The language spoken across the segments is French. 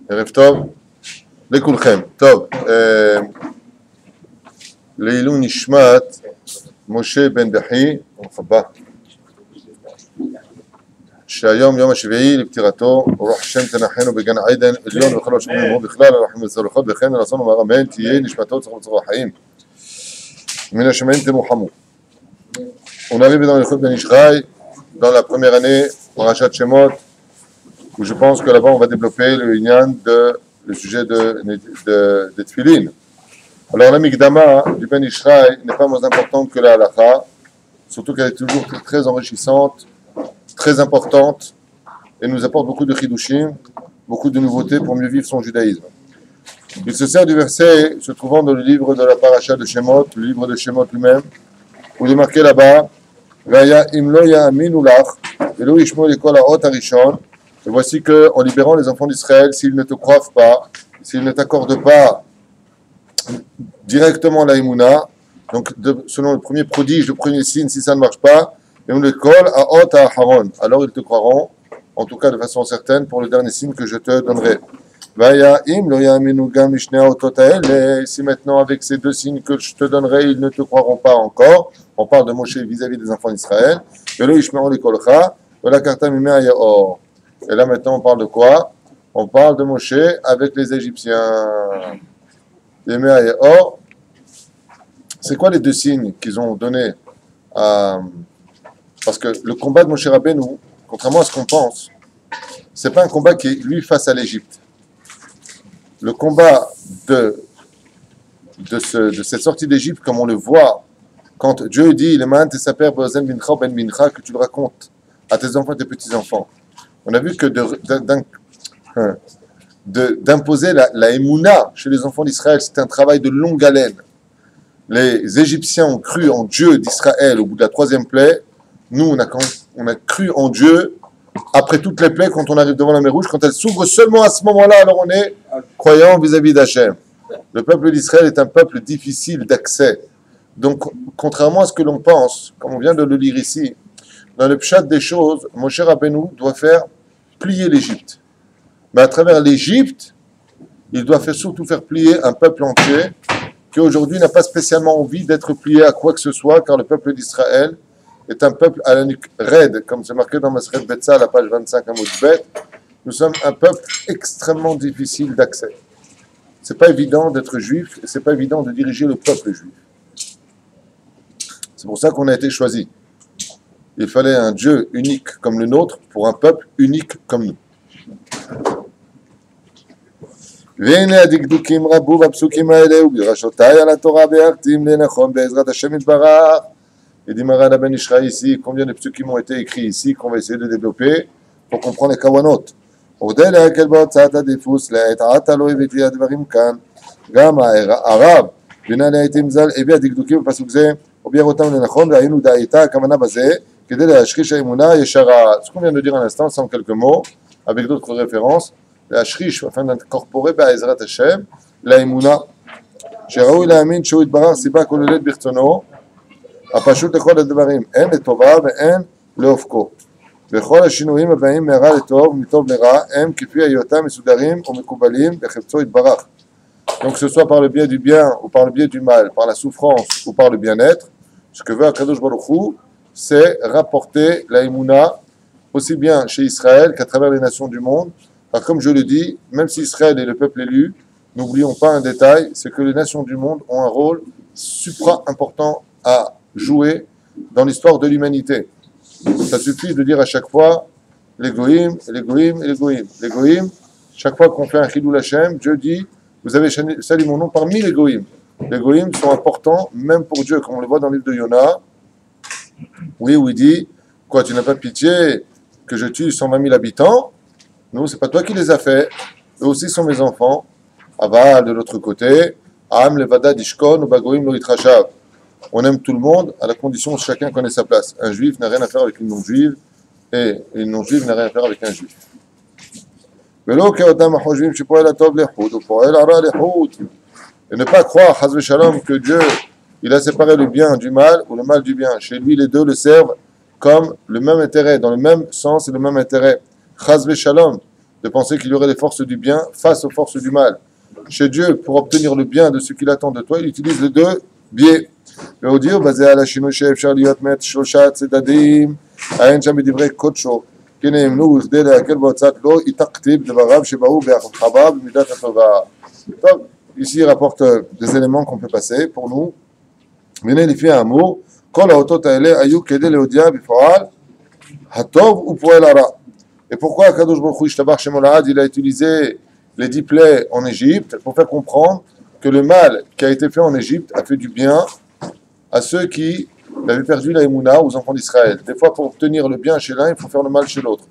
ערב טוב לכולכם. טוב, לעילוי נשמת משה בן דחי, הבא, שהיום יום השביעי לפטירתו, ורוח השם תנחנו בגן עדן עליון וכל השכנים אמרו בכלל, הרחמים וצלחות, וכן רצון אומר אמן, תהיה נשמתו צרוך וצרוך החיים. מן השמיים תנוחמו. On arrive dans le Chut Ben Ishraï, dans la première année, Parashat Shemot, où je pense que là-bas on va développer le sujet de Tfilin. Alors la Mikdama du Ben Ishraï n'est pas moins importante que la Halakha, surtout qu'elle est toujours très enrichissante, très importante, et nous apporte beaucoup de chidushim, beaucoup de nouveautés pour mieux vivre son judaïsme. Il se sert du verset se trouvant dans le livre de la Parasha de Shemot, le livre de Shemot lui-même, où il est marqué là-bas, et voici qu'en libérant les enfants d'Israël, s'ils ne te croient pas, s'ils ne t'accordent pas directement la Emouna, donc selon le premier prodige, le premier signe, si ça ne marche pas, alors ils te croiront, en tout cas de façon certaine, pour le dernier signe que je te donnerai. Si maintenant avec ces deux signes que je te donnerai, ils ne te croiront pas encore, on parle de Moshe vis-à-vis des enfants d'Israël, et là maintenant on parle de quoi? On parle de Moshe avec les Égyptiens. C'est quoi les deux signes qu'ils ont donnés à... Parce que le combat de Moshe Rabbeinu, contrairement à ce qu'on pense, c'est pas un combat qui est lui face à l'Égypte. Le combat de cette sortie d'Égypte, comme on le voit, quand Dieu dit que tu le racontes à tes enfants et tes petits-enfants, on a vu que d'imposer la Emouna chez les enfants d'Israël, c'est un travail de longue haleine. Les Égyptiens ont cru en Dieu d'Israël au bout de la troisième plaie. Nous, on a cru en Dieu après toutes les plaies, quand on arrive devant la mer Rouge, quand elle s'ouvre seulement à ce moment-là, alors on est croyant vis-à-vis d'Hachem. Le peuple d'Israël est un peuple difficile d'accès. Donc, contrairement à ce que l'on pense, comme on vient de le lire ici, dans le pshat des choses, Moshe Rabbeinu doit faire plier l'Égypte. Mais à travers l'Égypte, il doit surtout faire plier un peuple entier qui aujourd'hui n'a pas spécialement envie d'être plié à quoi que ce soit, car le peuple d'Israël est un peuple à la nuque raide, comme c'est marqué dans Maseret Betsa, à la page 25 à Moudbet. Nous sommes un peuple extrêmement difficile d'accès. C'est pas évident d'être juif, et c'est pas évident de diriger le peuple juif. C'est pour ça qu'on a été choisi. Il fallait un Dieu unique comme le nôtre pour un peuple unique comme nous. והנה הדקדוקים רבו בפסוקים האלה ובדרשותיי על התורה ביארתים לנכון בעזרת השם יתברך. Et dit Maran Ben Ishraï ici, combien de psukim ont été écrits ici qu'on va essayer de développer pour comprendre les kawanot. Odel hakel ba'otzat adifus la'et'at lo הבאתי הדברים כאן. גם הרב בנעלי העתים ז"ל הביא הדקדוקים בפסוק זה וביאר אותם לנכון והיינו דעייתה הכוונה בזה כדי להשריש האמונה ישרה. Ce qu'on vient de dire à l'instant, sans quelques mots, avec d'autres références, להשריש, afin d'incorporer בעזרת השם לאמונה. שראוי להאמין שהוא יתברך סיבה כוללת ברצונו הפשוט לכל הדברים, אין לטובה ואין לאופקו. וכל השינויים הבאים מהרע לטוב ומטוב לרע הם כפי היותם מסודרים ומקובלים בחפצו יתברך. Donc que ce soit par le biais du bien ou par le biais du mal, par la souffrance ou par le bien-être, ce que veut Akadosh Baruch Hu, c'est rapporter la Emouna aussi bien chez Israël qu'à travers les nations du monde. Alors comme je le dis, même si Israël est le peuple élu, n'oublions pas un détail, c'est que les nations du monde ont un rôle supra-important à jouer dans l'histoire de l'humanité. Ça suffit de dire à chaque fois les goïm, les goïm et les goïm. Les goïm, chaque fois qu'on fait un chilul Hashem, Dieu dit vous avez sali mon nom parmi les goïm. Les goïm sont importants même pour Dieu, comme on le voit dans le livre de Yona. Oui, où il dit quoi, tu n'as pas pitié que je tue 120 000 habitants? Non, c'est pas toi qui les as fait. Eux aussi sont mes enfants. Aval de l'autre côté, Am levada dishkon ou bagoïm lo yitrashav. On aime tout le monde à la condition que chacun connaît sa place. Un juif n'a rien à faire avec une non-juive et une non-juive n'a rien à faire avec un juif. Et ne pas croire, Chaz v'Shalom, que Dieu il a séparé le bien du mal ou le mal du bien. Chez lui, les deux le servent comme le même intérêt, dans le même sens et le même intérêt. Chaz v'Shalom, de penser qu'il y aurait les forces du bien face aux forces du mal. Chez Dieu, pour obtenir le bien de ce qu'il attend de toi, il utilise les deux biais. והודיעו בזה על השינוי שאפשר להיות מת שלושה צדדים, העין שם בדברי קודשו, כי נאמנו וכדי להקל בהוצאת לא התעכתי בדבריו שבאו בהרחבה במידת הטובה. טוב, ici il rapporte des éléments qu'on peut passer pour nous. והנה לפי האמור, כל האותות האלה היו כדי להודיע בפועל הטוב ופועל הרע. Et pourquoi Akadosh Baruch Hu Yishtabach Shemo Lahad, il a utilisé les 10 plaies en Égypte pour faire comprendre que le mal qui a été fait en Égypte a fait du bien à ceux qui avaient perdu la Emouna, aux enfants d'Israël. Des fois, pour obtenir le bien chez l'un, il faut faire le mal chez l'autre.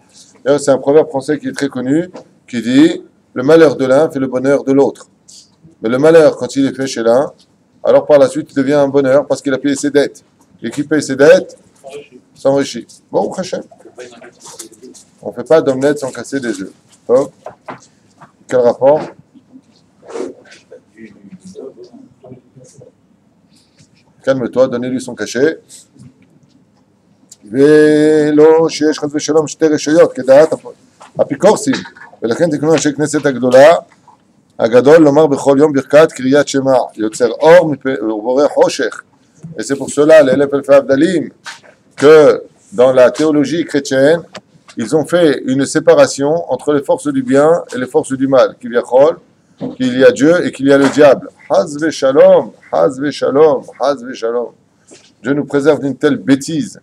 D'ailleurs, c'est un proverbe français qui est très connu, qui dit « Le malheur de l'un fait le bonheur de l'autre ». Mais le malheur, quand il est fait chez l'un, alors par la suite, il devient un bonheur parce qu'il a payé ses dettes. Et qui paye ses dettes s'enrichit. Bon, Hachem. On ne fait pas d'omelette sans casser des œufs. Hop. Quel rapport? Calme-toi, donnez-lui son cachet. ולא שיש חס ושלום שתי רשויות כדעת אפיקורסים, ולכן תקנו אנשי כנסת הגדולה הגדול לומר בכל יום ברכת קריאת שמע יוצר אור ובורא חושך. Et c'est pour cela les Elef Elfei Avdalim que dans la théologie chrétienne ils ont fait une séparation entre les forces du bien et les forces du mal, qu'il y a Dieu et qu'il y a le diable. Haz v'shalom, haz v'shalom, haz v'shalom. Dieu nous préserve d'une telle bêtise.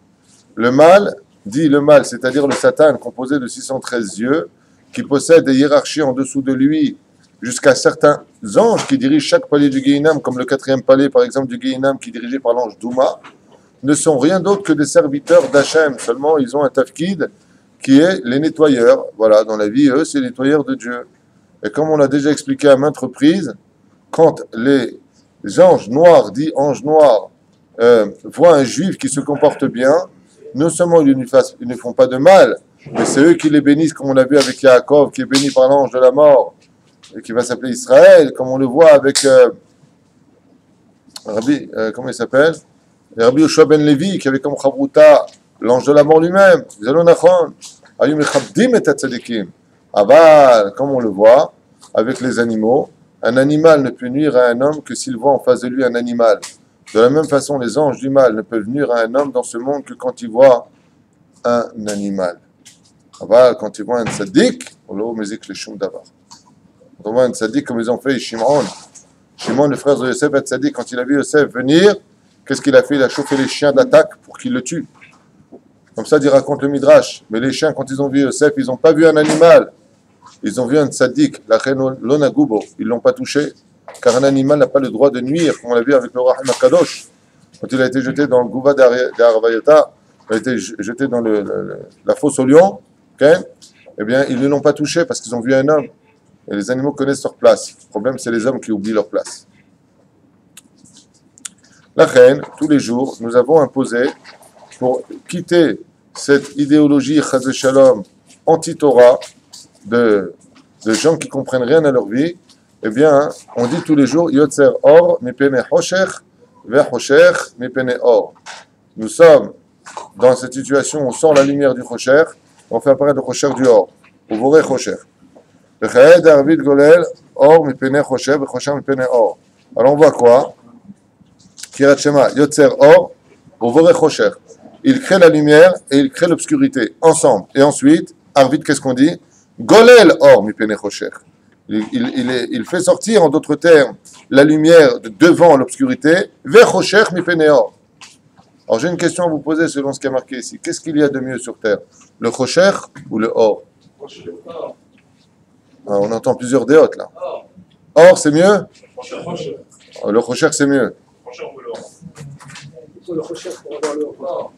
Le mal, dit le mal, c'est-à-dire le Satan composé de 613 yeux, qui possède des hiérarchies en dessous de lui, jusqu'à certains anges qui dirigent chaque palier du Gehinam, comme le 4e palier par exemple du Gehinam qui est dirigé par l'ange Douma, ne sont rien d'autre que des serviteurs d'Hachem. Seulement ils ont un tafkid qui est les nettoyeurs. Voilà, dans la vie, eux, c'est les nettoyeurs de Dieu. Et comme on l'a déjà expliqué à maintes reprises, quand les anges noirs, dits anges noirs, voient un juif qui se comporte bien, non seulement ils ne font pas de mal, mais c'est eux qui les bénissent, comme on l'a vu avec Yaakov, qui est béni par l'ange de la mort, et qui va s'appeler Israël, comme on le voit avec Rabbi, comment il s'appelle, Rabbi Yoshua ben Levi, qui avait comme Chavruta l'ange de la mort lui-même. Aval, comme on le voit, avec les animaux, un animal ne peut nuire à un homme que s'il voit en face de lui un animal. De la même façon, les anges du mal ne peuvent nuire à un homme dans ce monde que quand ils voient un animal. Aval, quand ils voient un tzaddik, on le musique le shum d'avar. Quand on voit un tzaddik comme ils ont fait Shimon, le frère de Yosef, un tzaddik, quand il a vu Yosef venir, qu'est-ce qu'il a fait? Il a chauffé les chiens d'attaque pour qu'ils le tuent. Comme ça, il raconte le Midrash. Mais les chiens, quand ils ont vu Yosef, ils n'ont pas vu un animal. Ils ont vu un tzaddik, la reine Lonagubo. Ils ne l'ont pas touché, car un animal n'a pas le droit de nuire, comme on l'a vu avec le Rahim HaKadosh. Quand il a été jeté dans le Gouva d'Arvayata, il a été jeté dans la fosse au lion, okay? Eh bien, ils ne l'ont pas touché parce qu'ils ont vu un homme. Et les animaux connaissent leur place. Le problème, c'est les hommes qui oublient leur place. La reine, tous les jours, nous avons imposé, pour quitter cette idéologie Chaz Shalom anti-Torah de gens qui comprennent rien à leur vie, eh bien, on dit tous les jours Yotzer Or mipene Choshech ve'Choshech mipene Or. Nous sommes dans cette situation où on sort la lumière du Choshech, on fait apparaître le Choshech du Or. Au Voré Choshech. V'chaed Arvid Golel Or mipene Choshech ve'Choshech mipene Or. Alors on voit quoi? Kirat Shema Yotzer Or au Voré Choshech. Il crée la lumière et il crée l'obscurité ensemble. Et ensuite, Arvid, qu'est-ce qu'on dit? Golel Or mipene Choshech. Il fait sortir, en d'autres termes, la lumière de devant l'obscurité, vers Choshech mipene Or. Alors j'ai une question à vous poser selon ce qui est marqué ici. Qu'est-ce qu'il y a de mieux sur terre? Le Choshech ou le Or? Ah, on entend plusieurs déotes là. Or c'est mieux? Le Choshech c'est mieux. Le Choshech pour avoir le Or.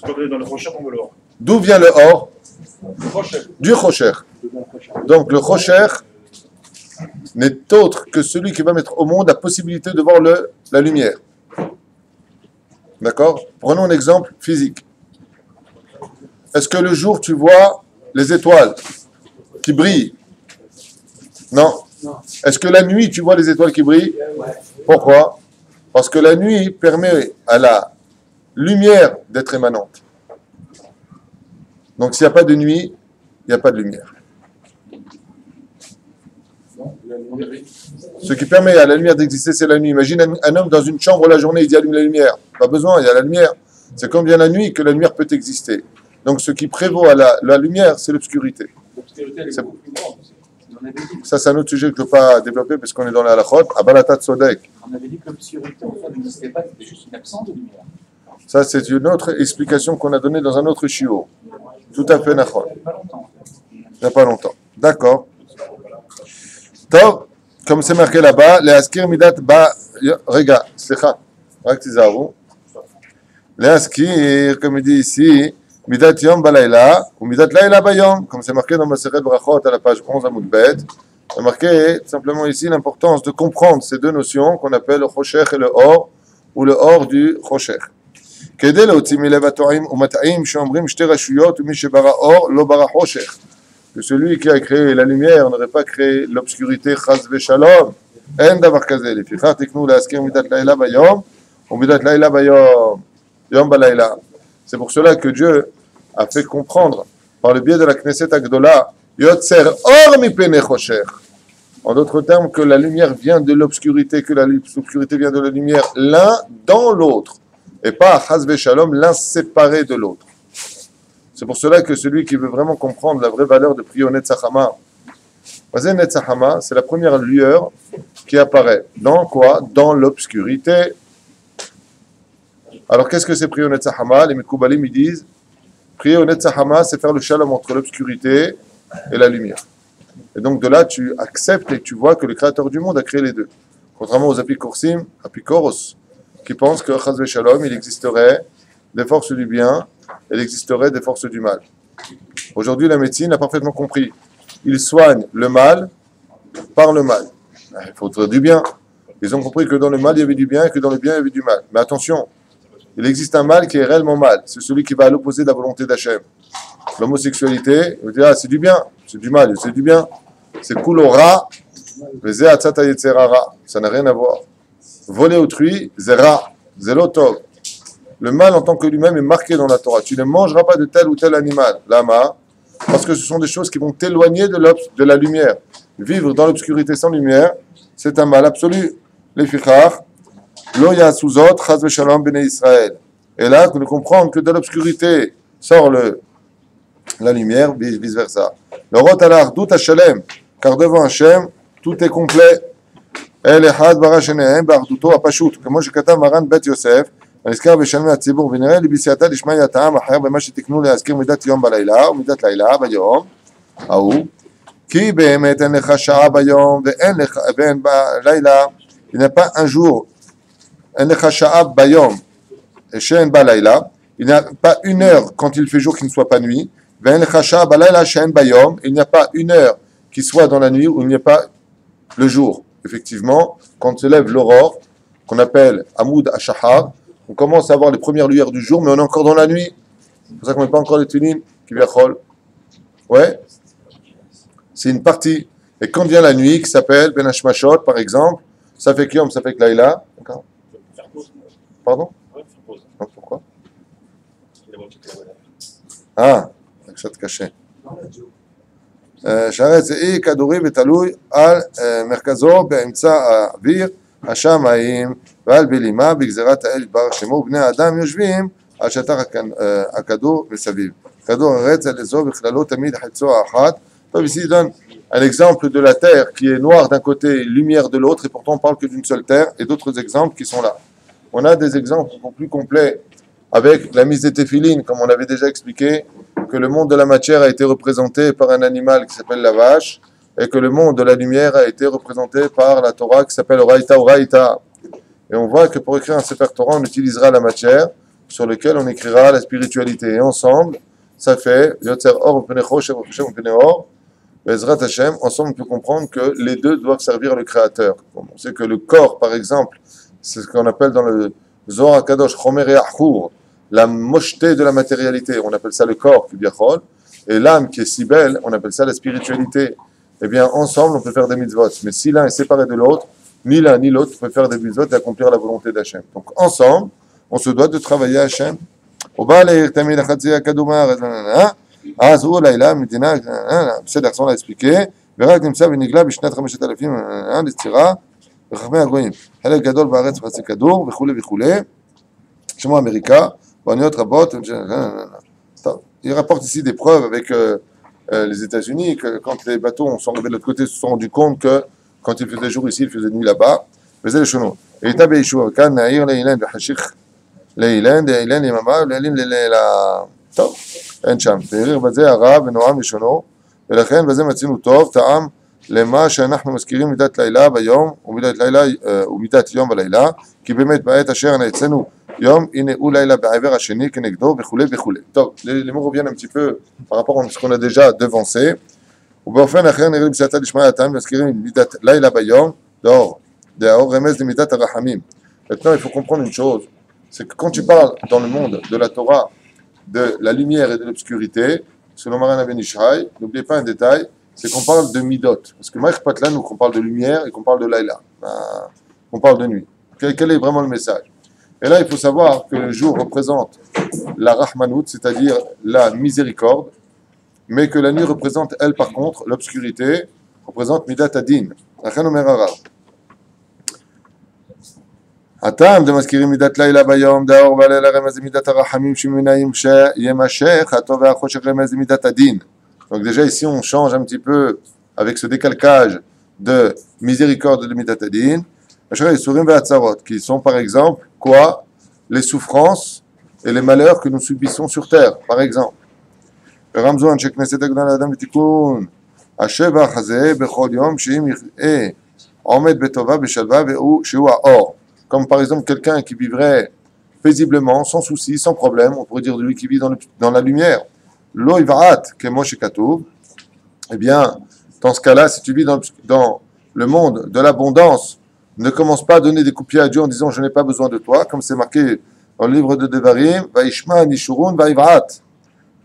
Dans le Choshech on veut l'or. D'où vient le Or? Du Choshech. Donc le Choshech n'est autre que celui qui va mettre au monde la possibilité de voir la lumière. D'accord? Prenons un exemple physique. Est-ce que le jour tu vois les étoiles qui brillent? Non. Est-ce que la nuit tu vois les étoiles qui brillent? Pourquoi? Parce que la nuit permet à la lumière d'être émanente. Donc s'il n'y a pas de nuit, il n'y a pas de lumière. Ce qui permet à la lumière d'exister, c'est la nuit. Imagine un homme dans une chambre la journée, il dit allume la lumière. Pas besoin, il y a la lumière. C'est comme bien la nuit que la lumière peut exister. Donc ce qui prévaut à la lumière, c'est l'obscurité. Ça, c'est un autre sujet que je ne veux pas développer parce qu'on est dans la halachot. Abalata Tzodek. On avait dit que l'obscurité en fait n'existait pas, c'était juste une absence de lumière. Ça, c'est une autre explication qu'on a donnée dans un autre shiur. Tout à fait nachon. Il n'y a pas longtemps. D'accord. Top. Comme c'est marqué là-bas, les askir midat ba. Regarde, slicha. Les askir, comme il dit ici, midat yom balayla ou midat layla bayom. Comme c'est marqué dans Maseret Brachot à la page 11 à Moudbet. C'est marqué simplement ici l'importance de comprendre ces deux notions qu'on appelle le choshech et le or, ou le or du choshech. כדי להוציא מלב הטועים ומטעים שאומרים שתי רשויות ומי שברא אור לא ברא חושך. Que celui qui a créé la lumière n'aurait pas créé l'obscurité chas ושלום. אין דבר כזה. לפיכך תקנו להזכיר מידת לילה ביום ומידת לילה ביום. יום בלילה. C'est pour cela que Dieu a fait comprendre par le biais de la Knesset Agdola יוצר אור מפני חושך. En d'autres termes, que la lumière vient de l'obscurité, que l'obscurité vient de la lumière, l'un dans l'autre. Et pas chas v'shalom, l'un séparé de l'autre. C'est pour cela que celui qui veut vraiment comprendre la vraie valeur de prier au Netzachama, Netzachama, c'est la première lueur qui apparaît. Dans quoi? Dans l'obscurité. Alors qu'est-ce que c'est prier au Netzachama? Les Mekoubalim ils disent, prier au Netzachama, c'est faire le shalom entre l'obscurité et la lumière. Et donc de là, tu acceptes et tu vois que le Créateur du monde a créé les deux. Contrairement aux Apikorsim, Apikoros, qui pensent que Chaz Shalom, il existerait des forces du bien et il existerait des forces du mal. Aujourd'hui, la médecine a parfaitement compris. Ils soignent le mal par le mal. Il faudrait du bien. Ils ont compris que dans le mal, il y avait du bien et que dans le bien, il y avait du mal. Mais attention, il existe un mal qui est réellement mal. C'est celui qui va à l'opposé de la volonté d'Hachem. L'homosexualité, on dit, ah, c'est du bien, c'est du mal, c'est du bien. C'est kulora, ça n'a rien à voir. Voler autrui, zera, zelotov. Le mal en tant que lui-même est marqué dans la Torah. Tu ne mangeras pas de tel ou tel animal, lama, parce que ce sont des choses qui vont t'éloigner de la lumière. Vivre dans l'obscurité sans lumière, c'est un mal absolu. Les fichar, lo yasuzot, chaz v'shalom b'nei Israël. Et là, nous comprenons que de l'obscurité sort la lumière, vice versa. Le rot alar, dout Hashem, car devant Hashem, tout est complet. אל אחד ברא שניהם באחדותו הפשוט, כמו שכתב מרן בית יוסף, הנזכר בשלמי הציבור, ונראה לי בסייעתא דשמיא טעם אחר במה שתקנו להזכיר מידת יום בלילה ומידת לילה ביום ההוא, כי באמת אין לך שעה ביום ואין בלילה, il n'y a pas un jour, אין לך שעה ביום שאין בלילה, il n'y a pas une heure quand il fait jour qui ne soit pas nuit, ואין לך שעה בלילה שאין ביום, il n'y a pas une heure qui soit dans la nuit où il n'y a pas le jour. Effectivement, quand se lève l'aurore, qu'on appelle Hamoud Ashahar, on commence à voir les premières lueurs du jour, mais on est encore dans la nuit. C'est pour ça qu'on n'est pas encore les Tunim, qui viachol. Ouais, c'est une partie. Et quand vient la nuit, qui s'appelle Ben Hashmashot, par exemple, ça fait Kiyom, ça fait Laïla. Pardon? Non, pourquoi? Ah, ça te cachait. שהארץ זה אי כדורי ותלוי על מרכזו באמצע האוויר, השמיים ועל בלימה בגזירת האל יתברך שמו, ובני האדם יושבים על שטח הכדור מסביב. כדור הארץ על אזור בכללו תמיד חצו האחת. טוב, ici il donne un exemple de la terre qui est noire d'un côté, lumière de l'autre, et pourtant on parle que d'une seule terre, et d'autres exemples qui sont là. On a des exemples beaucoup plus complets avec la mise des téphilines, comme on avait déjà expliqué, que le monde de la matière a été représenté par un animal qui s'appelle la vache, et que le monde de la lumière a été représenté par la Torah qui s'appelle Oraïta Oraïta. Et on voit que pour écrire un Sefer Torah, on utilisera la matière sur laquelle on écrira la spiritualité. Et ensemble, ça fait Yotzer Or Pnei Choshev Pnei Or, Bezrat Hashem, ensemble on peut comprendre que les deux doivent servir le Créateur. On sait que le corps, par exemple, c'est ce qu'on appelle dans le Zohar HaKadosh, Chomer et Achur, la mocheté de la matérialité, on appelle ça le corps, et l'âme qui est si belle, on appelle ça la spiritualité. Eh bien, ensemble, on peut faire des mitzvot. Mais si l'un est séparé de l'autre, ni l'un ni l'autre peut faire des mitzvot et accomplir la volonté d'Hachem. Donc, ensemble, on se doit de travailler à Hachem. C'est-à-dire, on l'a expliqué, ורק נמצא ונגלה בשנת 5,000 לסתירה וחכמי הגויים. חלק גדול בארץ וחצי כדור וכולי וכולי. כמו אמריקה, באוניות רבות. Il rapporte ici des preuves avec les États-Unis, que quand les bateaux sont arrivés de l'autre côté, se sont rendus compte que quand il faisait jour ici, il faisait nuit là-bas. Faisait les chenaux. Et il était à Beishoua, quand Naïr, Leilan, Hachich, Leilan, Leilan, Imama, Leilan, la. טוב, אין שם. תאיר בזה הרע ונועם לשונו, ולכן בזה מצינו טוב, טעם למה שאנחנו מזכירים מידת לילה ביום, ומידת יום בלילה, כי באמת בעת אשר נעצנו יום, הנה הוא לילה בעבר השני כנגדו, וכולי וכולי. טוב, les mots reviennent un petit peu par rapport à ce qu'on a déjà devancé. ובאופן אחר נראה בסייעתא דשמיא הטעם מזכירים מידת לילה ביום, דאור רמז למידת הרחמים. Maintenant, il faut comprendre une chose, c'est que quand tu parles dans le monde de la Torah, de la lumière et de l'obscurité, selon Maran Ben Ishraï, n'oubliez pas un détail, c'est qu'on parle de midot. Parce que Maïch Patlan, nous, qu'on parle de lumière et qu'on parle de laïla, qu'on parle de nuit. Quel est vraiment le message? Et là, il faut savoir que le jour représente la rahmanout, c'est-à-dire la miséricorde, mais que la nuit représente, elle, par contre, l'obscurité, représente midat adin. Achan Omer Arav. הטעם דמזכירים מידת לילה ביום, דאור בלילה רמז מידת הרחמים שמנעים שימשך, הטוב והחושך רמז מידת הדין. Donc déjà ici on change un petit peu avec ce décalcage de miséricorde de midat adin. Les sourim ve'atzarot, qui sont par exemple quoi? Les souffrances et les malheurs que nous subissons sur terre, par exemple. ורמזו אנשי כנסת הגדולה לאדם ותיקון, השבח הזה בכל יום שאם עומד בטובה בשלווה שהוא האור. Comme par exemple quelqu'un qui vivrait paisiblement, sans souci, sans problème, on pourrait dire de lui qui vit dans la lumière. Lo ivaat kemo shekatuv. Eh bien, dans ce cas-là, si tu vis dans le monde de l'abondance, ne commence pas à donner des coups de pied à Dieu en disant je n'ai pas besoin de toi, comme c'est marqué dans le livre de Devarim, vaishma nishurun vaivaat.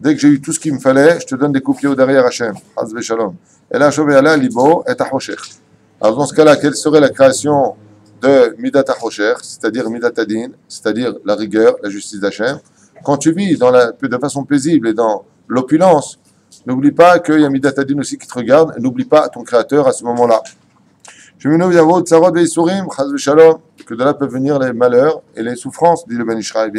Dès que j'ai eu tout ce qu'il me fallait, je te donne des coups de pied au derrière Hachem. Haz v'shalom. Et là, Shoveala libo et achoshech. Alors dans ce cas-là, quelle serait la création de Midat HaChosher, c'est-à-dire Midat Adin, c'est-à-dire la rigueur, la justice d'Hachem? Quand tu vis de façon paisible et dans l'opulence, n'oublie pas qu'il y a Midat Adin aussi qui te regarde, et n'oublie pas ton Créateur à ce moment-là. Que de là peuvent venir les malheurs et les souffrances, dit le Ben Ishraï.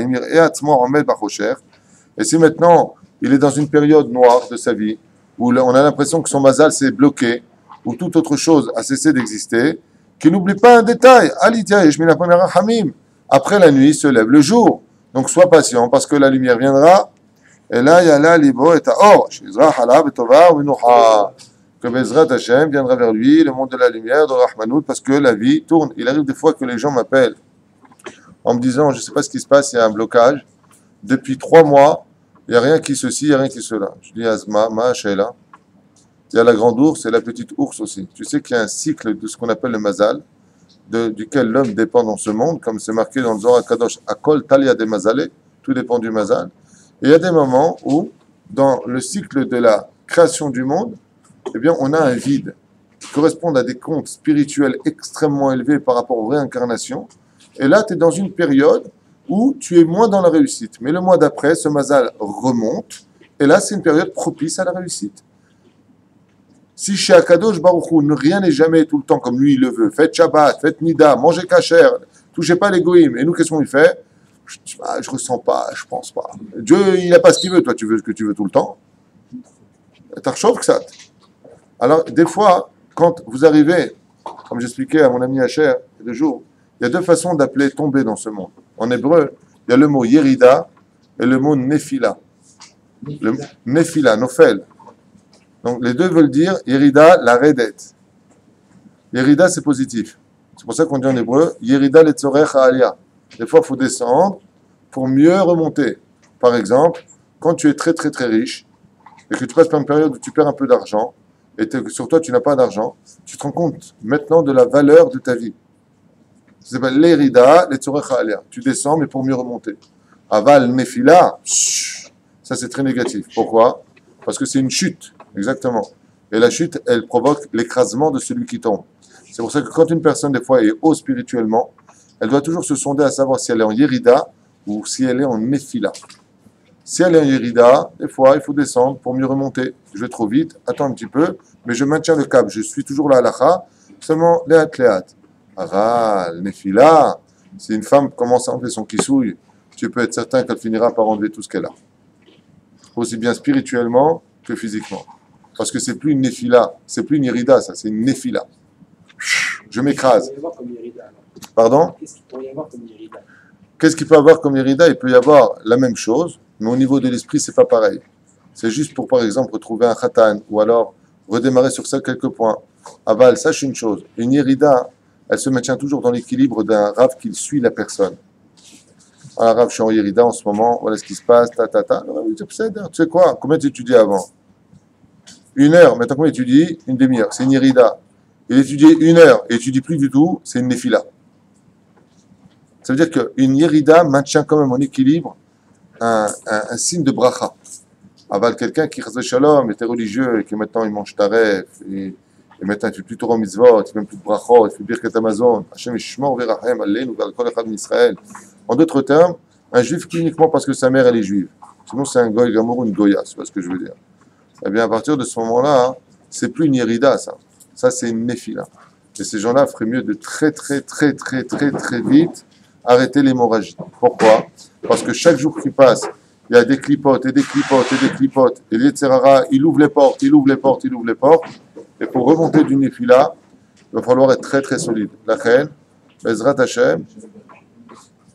Et si maintenant il est dans une période noire de sa vie, où on a l'impression que son mazal s'est bloqué, ou toute autre chose a cessé d'exister, qu'il n'oublie pas un détail. Après la nuit se lève le jour. Donc sois patient parce que la lumière viendra. Et là, il y a là libo et or. Que Bezrat Hashem viendra vers lui, le monde de la lumière, de Rahmanout, parce que la vie tourne. Il arrive des fois que les gens m'appellent en me disant, je ne sais pas ce qui se passe, il y a un blocage. Depuis 3 mois, il n'y a rien qui ceci, il n'y a rien qui cela. Je dis Azma, Ma'ashela. Il y a la grande ours et la petite ours aussi. Tu sais qu'il y a un cycle de ce qu'on appelle le mazal, duquel l'homme dépend dans ce monde, comme c'est marqué dans le Zohar Kadosh, Akol Talia de Mazalé, tout dépend du mazal. Et il y a des moments où, dans le cycle de la création du monde, eh bien, on a un vide qui correspond à des comptes spirituels extrêmement élevés par rapport aux réincarnations. Et là, tu es dans une période où tu es moins dans la réussite. Mais le mois d'après, ce mazal remonte. Et là, c'est une période propice à la réussite. Si chez Akadosh Baruch Hu, rien n'est jamais tout le temps comme lui il le veut, faites Shabbat, faites Nida, mangez Kasher, touchez pas les goïms. Et nous, qu'est-ce qu'on lui fait? Je ressens pas, je pense pas. Dieu, il n'a pas ce qu'il veut, toi tu veux ce que tu veux tout le temps. Tarchov Ksat. Alors, des fois, quand vous arrivez, comme j'expliquais à mon ami Hacher, il y a 2 jours, il y a 2 façons d'appeler tomber dans ce monde. En hébreu, il y a le mot Yerida et le mot Nefila. Le Nefila, Nofel. Donc, les 2 veulent dire Yerida, la redet. Yerida, c'est positif. C'est pour ça qu'on dit en hébreu Yerida letzorech ha'aliyah. Des fois, il faut descendre pour mieux remonter. Par exemple, quand tu es très très très riche et que tu passes par une période où tu perds un peu d'argent et que sur toi tu n'as pas d'argent, tu te rends compte maintenant de la valeur de ta vie. Ça s'appelle l'Erida, letzorech ha'aliyah. Tu descends mais pour mieux remonter. Aval nefila, ça c'est très négatif. Pourquoi? Parce que c'est une chute. Exactement. Et la chute, elle provoque l'écrasement de celui qui tombe. C'est pour ça que quand une personne, des fois, est haut spirituellement, elle doit toujours se sonder à savoir si elle est en Yerida ou si elle est en Nefila. Si elle est en Yerida, des fois, il faut descendre pour mieux remonter. Je vais trop vite, attends un petit peu, mais je maintiens le cap, je suis toujours la halakha, seulement léat léat. Aval, Nefila, si une femme commence à enlever son kissouille, tu peux être certain qu'elle finira par enlever tout ce qu'elle a. Aussi bien spirituellement que physiquement. Parce que c'est plus une Nefila, c'est plus une Irida, ça, c'est une Nefila. Je m'écrase. Pardon? Qu'est-ce qu'il pourrait y avoir comme Irida? Qu'est-ce qu'il peut y avoir comme Irida? Il peut y avoir la même chose, mais au niveau de l'esprit, c'est pas pareil. C'est juste pour, par exemple, retrouver un khatan, ou alors redémarrer sur ça quelques points. Aval, sache une chose, une Irida, elle se maintient toujours dans l'équilibre d'un Rav qui suit la personne. Ah, Rav, je suis en Irida en ce moment, voilà ce qui se passe, Tu sais quoi? Combien tu étudies avant? 1 heure, maintenant combien tu étudies? Une demi-heure, c'est une Irida. Il étudie 1 heure et étudie plus du tout, c'est une Nefila. Ça veut dire qu'une Irida maintient quand même en équilibre un signe de bracha. Aval, quelqu'un qui reste shalom, était religieux et qui maintenant il mange taref, et maintenant il fait plus Torah mitzvot, il fait même plus de brachot, il fait birkat Amazon. Hashem yishmor verachem aleinu ve'al kol echad m'Israël. En d'autres termes, un juif uniquement parce que sa mère elle est juive. Sinon c'est un goy gamour ou une goya, c'est pas ce que je veux dire. Eh bien à partir de ce moment-là, hein, c'est plus une Yerida ça. Ça c'est une Nefila. Et ces gens-là feraient mieux de très vite arrêter l'hémorragie. Pourquoi? Parce que chaque jour qui passe, il y a des clipotes et des clipotes et des clipotes. Et l'Yetzerara, il ouvre les portes, il ouvre les portes, il ouvre les portes. Et pour remonter d'une Nefila, il va falloir être très solide. La reine, Bezrat Hashem,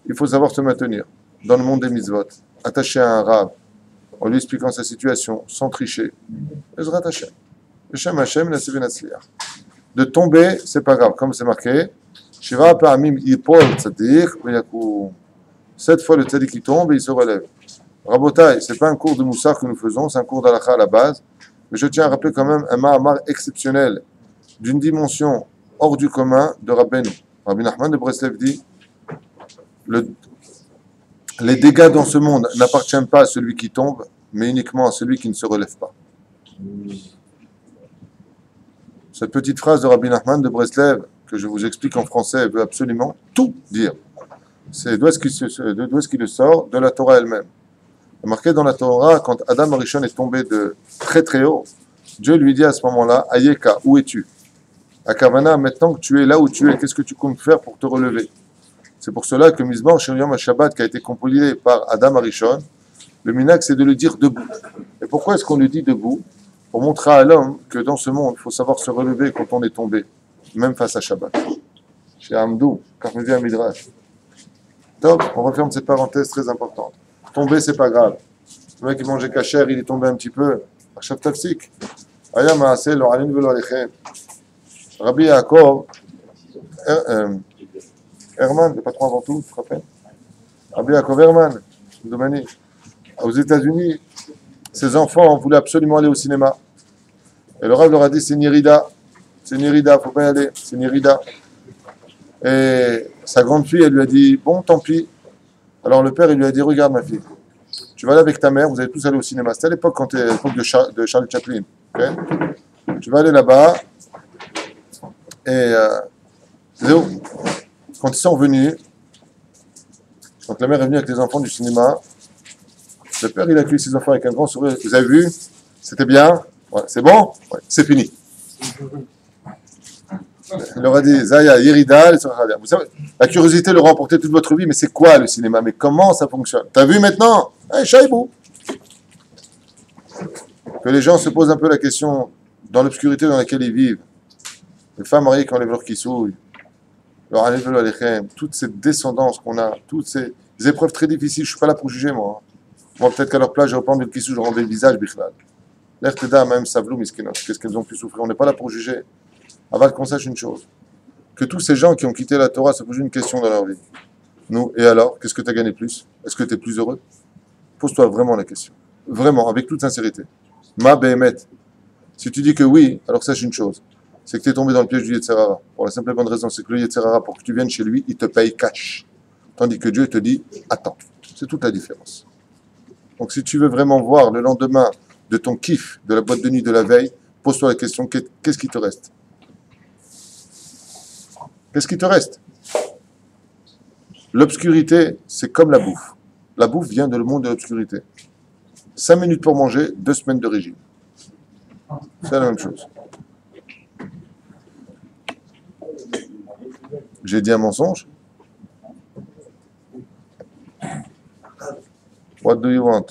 il faut savoir se maintenir dans le monde des mitzvot, attaché à un rab, en lui expliquant sa situation, sans tricher. Bezrat Hashem. Hashem Hashem, la Sevenatzliach. De tomber, c'est pas grave, comme c'est marqué. Shiva Pa'amim Yipol Tzadik, 7 fois le Tzadik qui tombe et il se relève. Rabotai, c'est pas un cours de Moussar que nous faisons, c'est un cours d'Alakha à la base. Mais je tiens à rappeler quand même un Mahamar exceptionnel, d'une dimension hors du commun de Rabbeinu. Rabbi Nachman de Breslev dit les dégâts dans ce monde n'appartiennent pas à celui qui tombe, mais uniquement à celui qui ne se relève pas. Cette petite phrase de Rabbi Nachman de Breslev, que je vous explique en français, veut absolument tout dire. C'est d'où est-ce qu'il sort? De la Torah elle-même. Marqué dans la Torah, quand Adam Arishon est tombé de très haut, Dieu lui dit à ce moment-là, Ayeka, où es-tu? Akavana, maintenant que tu es là où tu es, qu'est-ce que tu comptes faire pour te relever? C'est pour cela que Mizmor Shel Yom HaShabbat, qui a été compilé par Adam Arishon, le minak, c'est de le dire debout. Et pourquoi est-ce qu'on le dit debout? Pour montrer à l'homme que dans ce monde, il faut savoir se relever quand on est tombé, même face à Shabbat. Chez Hamdou, quand on dit un midrash. Top, on referme cette parenthèse très importante. Tomber, c'est pas grave. Le mec qui mangeait kasher, il est tombé un petit peu. Achav tafsik. Aya maaseh lo alin velo alechem. Rabbi Yaakov, Herman, le patron avant tout, tu te rappelles? Rabbi Yaakov Herman, Domani. Aux États-Unis, ses enfants voulaient absolument aller au cinéma. Et le Rav leur a dit, c'est une Irida. C'est une Irida, faut pas y aller. C'est une Irida. Et sa grande fille, elle lui a dit, bon, tant pis. Alors le père, il lui a dit, regarde ma fille, tu vas aller avec ta mère, vous allez tous aller au cinéma. C'était à l'époque, de Charlie Chaplin. Okay, tu vas aller là-bas. Et quand ils sont revenus, quand la mère est venue avec les enfants du cinéma, le père, il a accueilli ses enfants avec un grand sourire. Vous avez vu? C'était bien? Ouais, c'est bon? Ouais, c'est fini. Il leur a dit, Zaya, Yerida, vous savez, la curiosité leur a emporté toute votre vie, mais c'est quoi le cinéma? Mais comment ça fonctionne? T'as vu maintenant? Hey, Chaïbou! Que les gens se posent un peu la question, dans l'obscurité dans laquelle ils vivent, les femmes mariées qui enlèvent leur kissouille, leur enlèvent leur alechem, toute cette descendance qu'on a, toutes ces épreuves très difficiles, je ne suis pas là pour juger, moi. Moi, peut-être qu'à leur place, j'aurais pas enlevé le kissouille, j'aurais enlevé le visage, bichlal. L'air teda, même savlou, miskinot, qu'est-ce qu'elles ont pu souffrir? On n'est pas là pour juger. Avant qu'on sache une chose, que tous ces gens qui ont quitté la Torah se posent une question dans leur vie. Nous, et alors, qu'est-ce que tu as gagné plus? Est-ce que tu es plus heureux? Pose-toi vraiment la question. Vraiment, avec toute sincérité. Ma behemet. Si tu dis que oui, alors sache une chose, c'est que tu es tombé dans le piège du Yetzerara. Pour la simple et bonne raison, c'est que le Yetzerara, pour que tu viennes chez lui, il te paye cash. Tandis que Dieu te dit, attends. C'est toute la différence. Donc si tu veux vraiment voir le lendemain de ton kiff, de la boîte de nuit de la veille, pose-toi la question, qu'est-ce qui te reste? Qu'est-ce qui te reste? L'obscurité, c'est comme la bouffe. La bouffe vient de le monde de l'obscurité. 5 minutes pour manger, 2 semaines de régime. C'est la même chose. J'ai dit un mensonge? What do you want?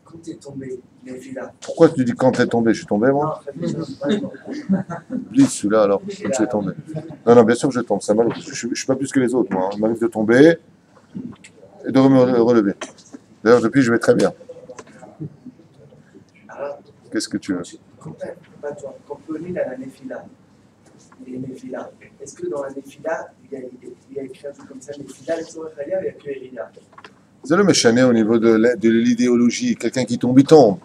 Quand t'es tombé, Nefila. Pourquoi tu dis quand t'es tombé? Je suis tombé, moi? Oublie celui-là alors, quand je suis tombé. Non, non, bien sûr que je tombe, ça m'arrive. Je suis pas plus que les autres, moi. Il m'arrive de tomber et de me relever. D'ailleurs, depuis, je vais très bien. Qu'est-ce que tu veux? Quand Pauline a la Nefila, les Nefila, est-ce que dans la Nefila, il y a écrit un truc comme ça, Nefila, il n'y a que Erida? C'est le méchané au niveau de l'idéologie. Quelqu'un qui tombe, il tombe.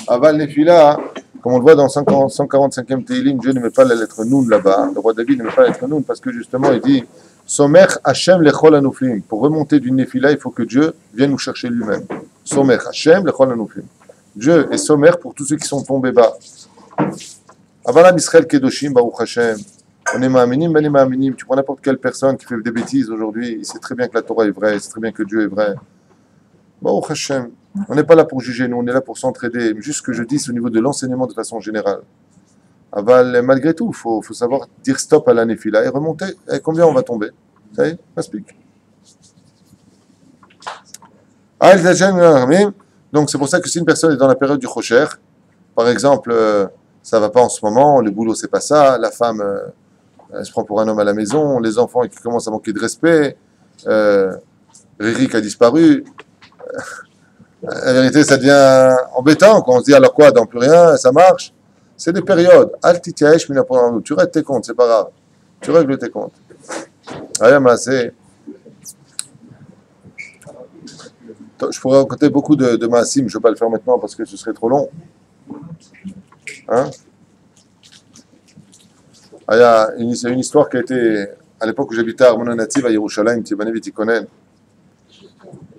Aval Nefila, comme on le voit dans 145e Teilim, Dieu ne met pas la lettre Noun là-bas. Le roi David ne met pas la lettre Noun parce que justement, il dit Somer Hashem lechol anuflim. Pour remonter d'une Nefila, il faut que Dieu vienne nous chercher lui-même. Somer Hashem lechol anuflim. Dieu est sommaire pour tous ceux qui sont tombés bas. Avalam Israël Kedoshim, Baruch Hashem. On est ma'aminim, ben est ma'aminim. Tu prends n'importe quelle personne qui fait des bêtises aujourd'hui, il sait très bien que la Torah est vraie, il sait très bien que Dieu est vrai. Baruch Hashem. On n'est pas là pour juger, nous, on est là pour s'entraider. Juste ce que je dis, c'est au niveau de l'enseignement de façon générale. Aval, malgré tout, il faut savoir dire stop à la Nefila et remonter. Et combien on va tomber? Ça y est, explique. Donc c'est pour ça que si une personne est dans la période du Chocher, par exemple, ça va pas en ce moment, le boulot c'est pas ça, la femme elle se prend pour un homme à la maison, les enfants qui commencent à manquer de respect, Riri qui a disparu, la vérité ça devient embêtant quand on se dit alors quoi, dans plus rien, ça marche. C'est des périodes. Tu règles tes comptes, c'est pas grave. Tu règles tes comptes. Je pourrais raconter beaucoup de Maasim, je ne vais pas le faire maintenant parce que ce serait trop long. Hein? C'est une histoire qui a été, à l'époque où j'habitais à Armona Nativ, à Yerushalayim, Tibané Vitikonen.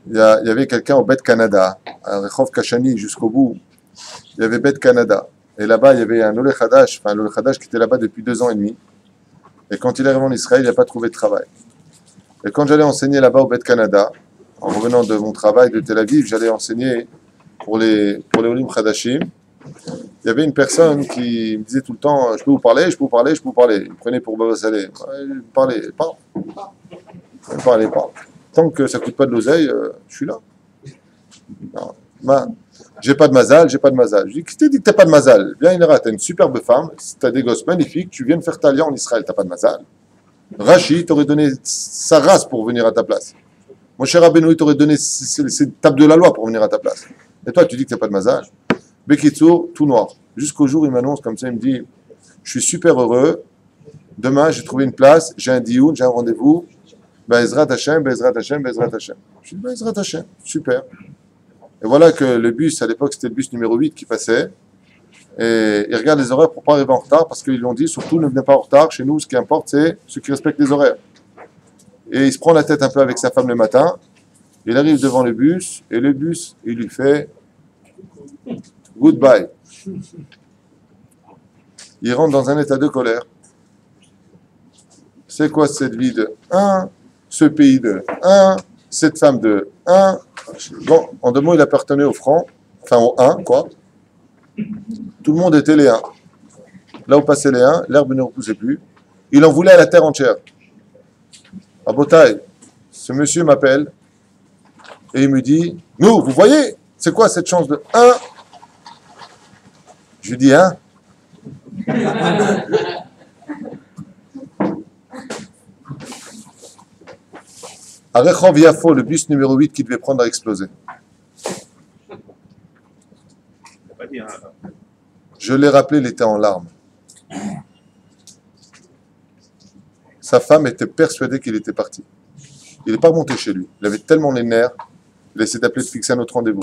Il y avait quelqu'un au Bet Canada, à Rehov Kashani, jusqu'au bout. Il y avait Bet Canada. Et là-bas, il y avait un Oleh Hadash, qui était là-bas depuis 2 ans et demi. Et quand il est arrivé en Israël, il n'a pas trouvé de travail. Et quand j'allais enseigner là-bas au Bet Canada, en revenant de mon travail de Tel Aviv, j'allais enseigner pour les Olim Hadashim. Il y avait une personne qui me disait tout le temps, je peux vous parler, je peux vous parler, je peux vous parler. Il me prenait pour Baba Saleh. Parlez, parle. Tant que ça ne coûte pas de l'oseille, je suis là. J'ai pas de mazal. Je dis, qui t'a dit que t'as pas de mazal? Viens, Inera, t'as une superbe femme, t'as des gosses magnifiques, tu viens de faire ta lia en Israël, t'as pas de mazal. Rachid t'aurait donné sa race pour venir à ta place. Mon cher Rabbeinu t'aurait donné ses tapes de la loi pour venir à ta place. Et toi, tu dis que t'as pas de mazal. Bekitsour, tout noir. Jusqu'au jour, il m'annonce comme ça, il me dit, je suis super heureux, demain, j'ai trouvé une place, j'ai un dioun, j'ai un rendez-vous, Bezrat Hashem. Je dis, Bezrat Hashem, super. Et voilà que le bus, à l'époque, c'était le bus numéro 8 qui passait. Et il regarde les horaires pour ne pas arriver en retard, parce qu'ils lui ont dit, surtout, ne venez pas en retard. Chez nous, ce qui importe, c'est ceux qui respectent les horaires. Et il se prend la tête un peu avec sa femme le matin. Il arrive devant le bus, et le bus, il lui fait goodbye. Il rentre dans un état de colère. C'est quoi cette vie de 1, ce pays de 1, cette femme de 1. Bon, en 2 mots, il appartenait au franc, enfin au 1, quoi. Tout le monde était les 1. Là où passaient les 1, l'herbe ne repoussait plus. Il en voulait à la terre entière. À Botaï, ce monsieur m'appelle et il me dit, nous, vous voyez, c'est quoi cette chance de 1? Je lui dis, 1. À Rehov Yafo, le bus numéro 8 qui devait prendre a explosé. Je l'ai rappelé, il était en larmes. Sa femme était persuadée qu'il était parti. Il n'est pas remonté chez lui. Il avait tellement les nerfs, il a essayé d'appeler de fixer un autre rendez-vous.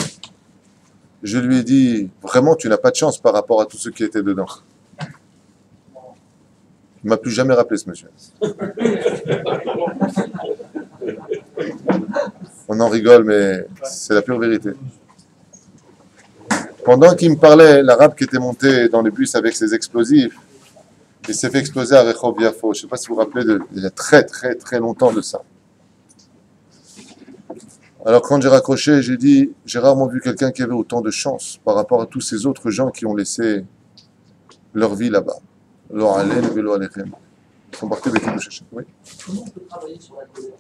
Je lui ai dit, vraiment, tu n'as pas de chance par rapport à tous ceux qui étaient dedans. Il ne m'a plus jamais rappelé, ce monsieur. On en rigole, mais c'est la pure vérité. Pendant qu'il me parlait, l'arabe qui était monté dans le bus avec ses explosifs, il s'est fait exploser à Rehov Yafo. Je ne sais pas si vous vous rappelez, il y a très très très longtemps de ça. Alors quand j'ai raccroché, j'ai dit, j'ai rarement vu quelqu'un qui avait autant de chance par rapport à tous ces autres gens qui ont laissé leur vie là-bas. sont portés avec Kiddush Hashem. Oui. Comment on peut travailler sur la colère?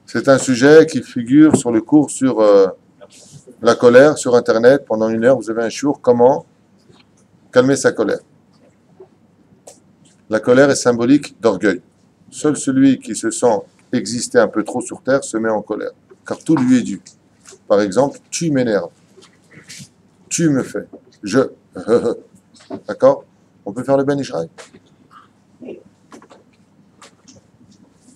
C'est un sujet qui figure sur le cours sur la colère sur Internet. Pendant 1 heure, vous avez un shiur. Comment calmer sa colère. La colère est symbolique d'orgueil. Seul celui qui se sent exister un peu trop sur terre se met en colère, car tout lui est dû. Par exemple, tu m'énerves, tu me fais, je. D'accord? On peut faire le Ben Ishraï.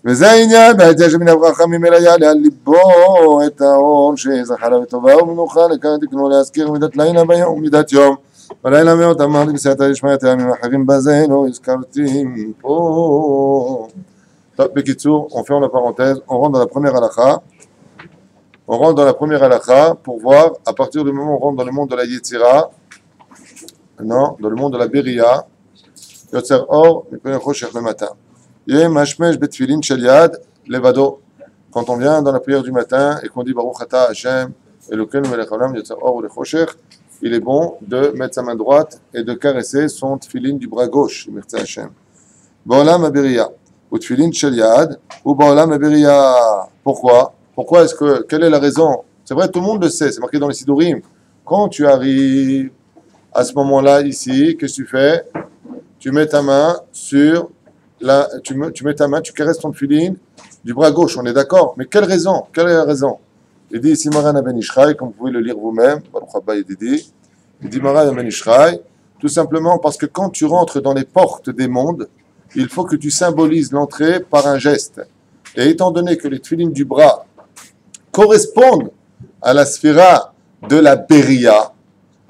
וזה העניין, בהידיעה שמן הברכה ממילא יעלה על ליבו את האור שזכה לה בטובה ומנוחה לכאן תקנו להזכיר מידת לילה ביום ומידת יום ולילה מאות אמרתי בסייעתא דשמיא טעמים אחרים בזה לא הזכרתי פה. טוב, בקיצור, on ferme la parenthèse, on rentre dans la première halakha. On rentre dans la première halakha pour voir, à partir du moment où on rentre dans le monde de la Yetzira, non, dans le monde de la Beria, Yotzer Or, Mipnei Choshech le matin. Quand on vient dans la prière du matin et qu'on dit Baruch Ata Hashem Elokeinu melech haolam yotzer or ulechoshech, il est bon de mettre sa main droite et de caresser son tefilin du bras gauche, merci Hashem. Ba'olam haberia ou tefilin shel yad ou ba'olam haberia. Pourquoi? Pourquoi est-ce que, quelle est la raison? C'est vrai, tout le monde le sait, c'est marqué dans les Sidurim. Quand tu arrives à ce moment-là ici, qu'est-ce que tu fais? Tu mets ta main sur tu mets ta main, tu caresses ton tefilin du bras gauche, on est d'accord? Mais quelle raison? Quelle est la raison? Il dit ici Maran Ben Ishraï, comme vous pouvez le lire vous-même, il dit Maran Ben Ishraï, tout simplement parce que quand tu rentres dans les portes des mondes, il faut que tu symbolises l'entrée par un geste. Et étant donné que les tefilin du bras correspondent à la sphira de la Beria,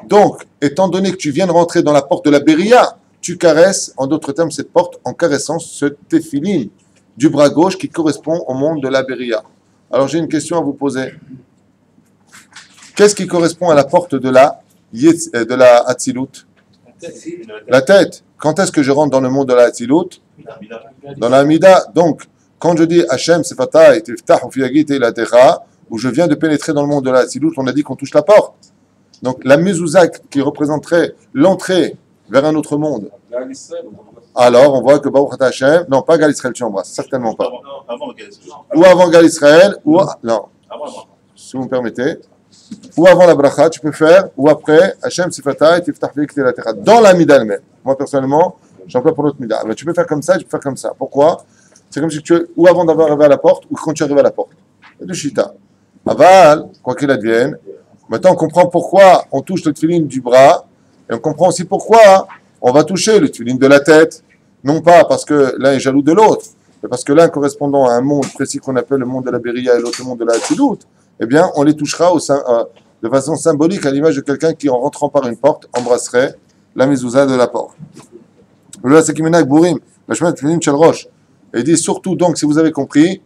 donc, étant donné que tu viens de rentrer dans la porte de la Beria, tu caresses, en d'autres termes, cette porte en caressant ce tefilin du bras gauche qui correspond au monde de la Beria. Alors j'ai une question à vous poser. Qu'est-ce qui correspond à la porte de la Hatzilut? La tête. Quand est-ce que je rentre dans le monde de la Hatzilut? Dans la Amida. Donc, quand je dis Hashem Sefatah et Tiftah ou Fiagit et la Techa, où je viens de pénétrer dans le monde de la Hatzilut, on a dit qu'on touche la porte. Donc la mezouza qui représenterait l'entrée vers un autre monde. Alors, on voit que Baruch Ata Hashem, non, pas Gal Israël, tu embrasses, certainement pas. Avant Gal Israël. Ou avant Gal Israël, ou non, si vous me permettez, ou avant la bracha, tu peux faire, ou après Hashem Sifata et Tiftah V'Ikte la Terra, dans la mida elle-même. Moi personnellement, j'emploie pour l'autre mida. Mais tu peux faire comme ça, tu peux faire comme ça. Pourquoi? C'est comme si tu es, ou avant d'avoir arrivé à la porte, ou quand tu arrives à la porte. C'est du shita. Aval, quoi qu'il advienne, maintenant on comprend pourquoi on touche le tefilin du bras. Et on comprend aussi pourquoi on va toucher le tefilin de la tête, non pas parce que l'un est jaloux de l'autre, mais parce que l'un correspondant à un monde précis qu'on appelle le monde de la Beria et l'autre le monde de la Hatzilut, eh bien on les touchera de façon symbolique à l'image de quelqu'un qui en rentrant par une porte embrasserait la mezouza de la porte. Et il dit surtout donc, si vous avez compris,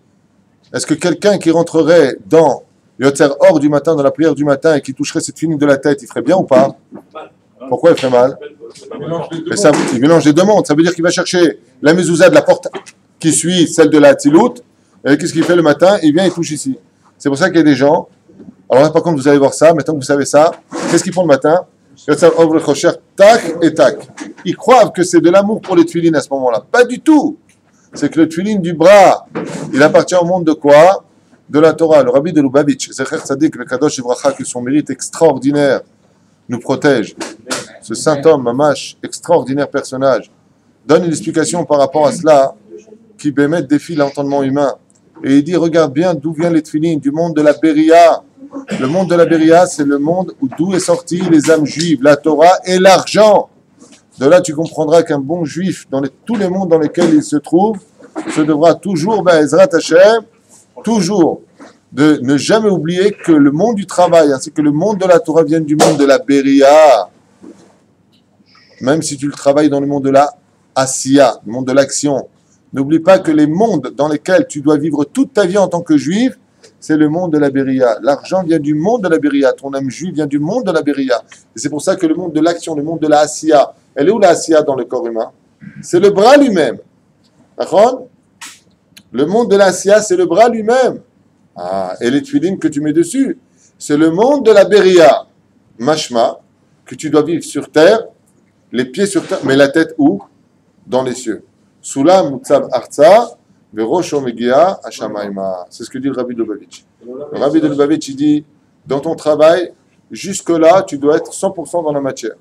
est-ce que quelqu'un qui rentrerait dans Yotzer Or du matin, dans la prière du matin et qui toucherait cette tefilin de la tête, il ferait bien ou pas? Pourquoi il ferait mal? Il mélange les deux mondes. Ça veut dire qu'il va chercher la mezouza de la porte qui suit celle de la Hatzilut. Et qu'est-ce qu'il fait le matin? Il vient et touche ici. C'est pour ça qu'il y a des gens. Alors là, par contre, vous allez voir ça. Maintenant que vous savez ça, qu'est-ce qu'ils font le matin? Tac et tac. Ils croient que c'est de l'amour pour les tefilin à ce moment-là. Pas du tout. C'est que le tefilin du bras, il appartient au monde de quoi? De la Torah. Le rabbi de Lubavitch, Zecher Tzadik, le Kadosh Ivracha, que son mérite extraordinaire nous protège. Ce saint homme, Mamash, extraordinaire personnage, donne une explication par rapport à cela qui bémet défie l'entendement humain. Et il dit, regarde bien d'où vient les tefilin, du monde de la Beria. Le monde de la Beria, c'est le monde d'où est sorti les âmes juives, la Torah et l'argent. De là, tu comprendras qu'un bon juif, dans tous les mondes dans lesquels il se trouve, se devra toujours, Ezrat Hashem, toujours, de ne jamais oublier que le monde du travail, ainsi que le monde de la Torah viennent du monde de la Beria. Même si tu le travailles dans le monde de la Asiya, le monde de l'action, n'oublie pas que les mondes dans lesquels tu dois vivre toute ta vie en tant que juif, c'est le monde de la Beria. L'argent vient du monde de la Beria. Ton âme juive vient du monde de la Beria. Et c'est pour ça que le monde de l'action, le monde de la Asiya, elle est où la Asiya dans le corps humain? C'est le bras lui-même. D'accord? Le monde de la Asiya, c'est le bras lui-même. Ah, et les tefilin que tu mets dessus, c'est le monde de la Beria. Mashma, que tu dois vivre sur terre, les pieds sur terre, mais la tête où? Dans les cieux. Sulam Mutsav Arza, Verosho Megia Hashamaima. C'est ce que dit le Rabbi de Lubavitch. Le Rabbi de Lubavitch, il dit, dans ton travail, jusque-là, tu dois être 100% dans la matière.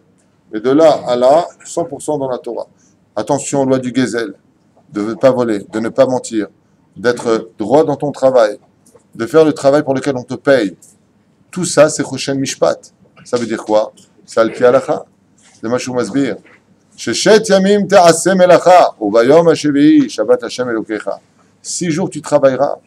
Et de là à là, 100% dans la Torah. Attention, loi du Gezel, de ne pas voler, de ne pas mentir, d'être droit dans ton travail, de faire le travail pour lequel on te paye. Tout ça, c'est Choshen Mishpat. Ça veut dire quoi? C'est Al-Pi Halacha. C'est Mashou Masbir. Sheshet Yamim Te'aseh Melacha, Ubayom HaShevi'i, Shabbat Hashem Elokecha. 6 jours tu travailleras,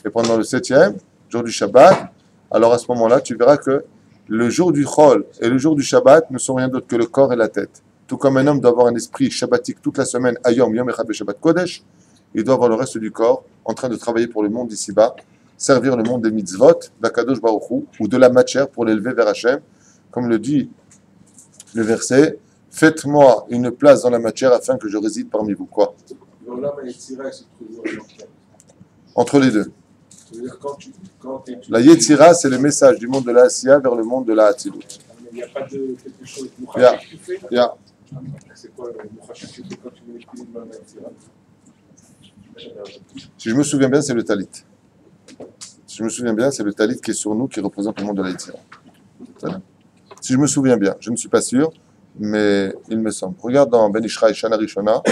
et pendant le 7e, jour du Shabbat, alors à ce moment-là, tu verras que le jour du Chol et le jour du Shabbat ne sont rien d'autre que le corps et la tête. Tout comme un homme doit avoir un esprit shabbatique toute la semaine, Ayom, Yom Echad Shabbat Kodesh, il doit avoir le reste du corps en train de travailler pour le monde d'ici-bas, servir le monde des mitzvot, d'Akadosh Baruch Hu, ou de la matière pour l'élever vers Hachem, comme le dit le verset, faites-moi une place dans la matière afin que je réside parmi vous. Quoi? Entre les deux. La Yetzira, c'est le message du monde de la Asiya vers le monde de la Hatzilut. Il n'y a pas de quelque chose. C'est quoi le Mouchachim que tu fais quand tu mets les pieds dans la Yetzira? Si je me souviens bien, c'est le talit. Si je me souviens bien, c'est le talit qui est sur nous, qui représente le monde de la Yetzira. Si je me souviens bien, je ne suis pas sûr, mais il me semble. Regarde dans Ben Ishraï, Shana Rishona,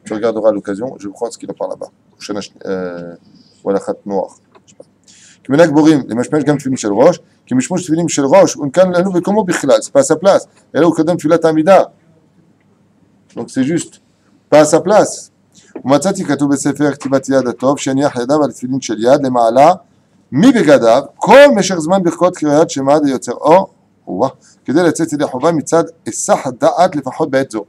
tu regarderas à l'occasion, je crois ce qu'il en parle là-bas. Shana Walachat Noir. כמנהג בורים, למשמש גם תפילין של ראש, כי משמוש תפילין של ראש, הוא כאן לנו וקומו בכלל, c'est pas à sa place. אלא הוא קדם תפילת העמידה. Donc c'est juste, pas à sa place. ומצאתי כתוב בספר כתיבת יד הטוב, שהניח ידיו על תפילין של יד למעלה, מבגדיו, כל משך זמן ברכות קריאת שמע דיוצר אור, כדי לצאת ידי חובה מצד היסח הדעת לפחות בעת זו.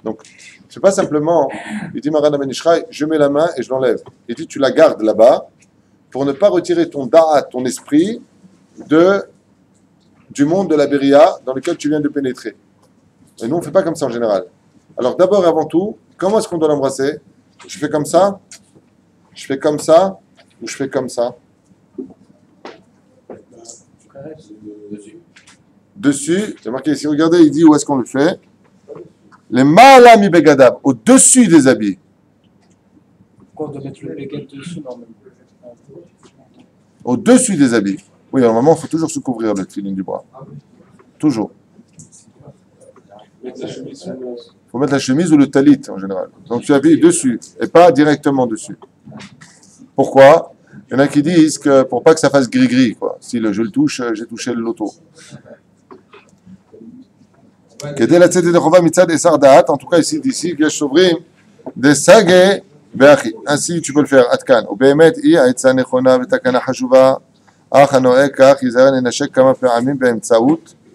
Donc, c'est pas simplement, il dit Maran Ben Ishraï, je mets la main et je l'enlève. Il dit, tu la gardes là-bas, pour ne pas retirer ton da'at, ton esprit, du monde de la Beria dans lequel tu viens de pénétrer. Et nous, on ne fait pas comme ça en général. Alors d'abord et avant tout, comment est-ce qu'on doit l'embrasser? Je fais comme ça? Je fais comme ça? Ou je fais comme ça? Dessus, c'est marqué ici, regardez, il dit où est-ce qu'on le fait. Les ma'ala mi begadab, au-dessus des habits. Pourquoi on doit mettre le béguet dessus normalement? Au-dessus des habits. Oui, normalement, il faut toujours se couvrir le tefilin du bras. Toujours. Il faut mettre la chemise ou le talit en général. Donc tu habilles dessus et pas directement dessus. Pourquoi? Il y en a qui disent que pour pas que ça fasse gris-gris, quoi. Si je le touche, j'ai touché le loto. En tout cas, ici, des sagés. ainsi tu peux le faire עד כאן, ובאמת היא העצה נכונה ותקנה חשובה, אך הנוהג כך יזהר לנשק כמה פעמים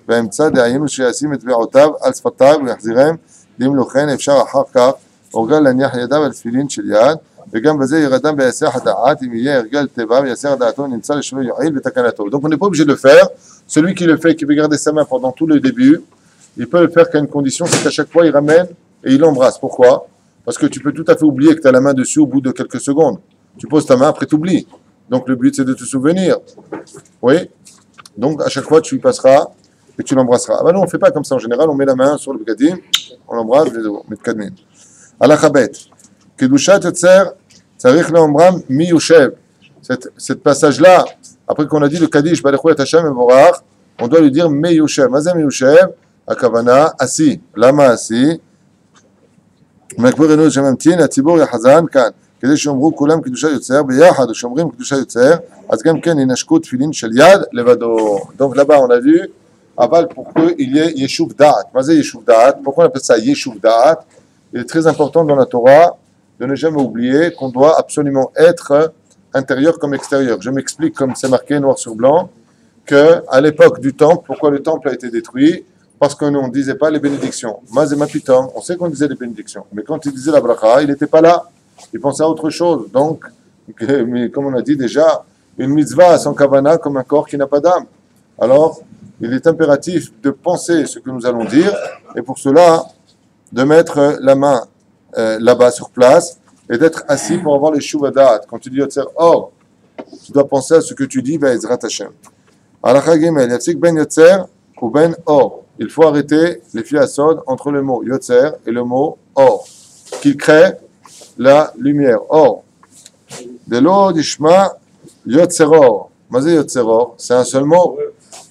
באמצע דהיינו שישים את טביעותיו על שפתיו ויחזירם, ואם לא כן אפשר אחר כך הורגל להניח ידיו על תפילין של יד, וגם בזה ירדם ביסח הדעת, אם יהיה הרגל טבע ויסח דעתו נמצא לשלו יועיל ותקנתו. Donc on n'est pas obligé de le faire, celui qui le fait, qui veut garder sa main pendant tout le début, il peut le faire qu'à une condition, c'est qu'à chaque fois il ramène et il embrasse. Pourquoi? Parce que tu peux tout à fait oublier que tu as la main dessus au bout de quelques secondes. Tu poses ta main, après tu oublies. Donc le but c'est de te souvenir. Oui. Donc à chaque fois tu y passeras et tu l'embrasseras. Ah ben non, on ne fait pas comme ça en général, on met la main sur le begadim, on l'embrasse, on met le kadmin. Alachabet. Kedushat yotzer, tzarich leomram mi yoshev. Cette passage-là, après qu'on a dit le Kaddish, Baruch et Hashem evorach, on doit lui dire me yoshev. Mazem yoshev, akavana, assis. Lama assis. מקברנו שממתין, הציבור יחזן כאן, כדי שאומרו כולם קדושה יוצר, ביחד ושומרים קדושה יוצר, אז גם כן ינשקו תפילין של יד לבדו. Donc là-bas on a vu, aval pour qu'il y ait Yeshuv Da'at. מה זה Yeshuv Da'at? Pourquoi on appelle ça Yeshuv Da'at? Il est très important dans la Torah de ne jamais oublier qu'on doit absolument être intérieur comme extérieur. Je m'explique comme c'est marqué noir sur blanc, qu'à l'époque du temple, pourquoi le temple a été détruit? Parce que nous, on ne disait pas les bénédictions. Mazemapitom, on sait qu'on disait les bénédictions. Mais quand il disait la bracha, il n'était pas là. Il pensait à autre chose. Donc, mais comme on a dit déjà, une mitzvah sans kavana comme un corps qui n'a pas d'âme. Alors, il est impératif de penser ce que nous allons dire. Et pour cela, de mettre la main là-bas sur place et d'être assis pour avoir les shuvadat. Quand tu dis yotzer or, tu dois penser à ce que tu dis, Be'ezrat Hashem. Alakha Gimel, yafsik ben yotzer ou ben or. Il faut arrêter les fiasod entre le mot yotzer et le mot or, qu'il crée la lumière. Or, de l'eau d'Ishma, Yotzeror. Mazé Yotzeror, c'est un seul mot.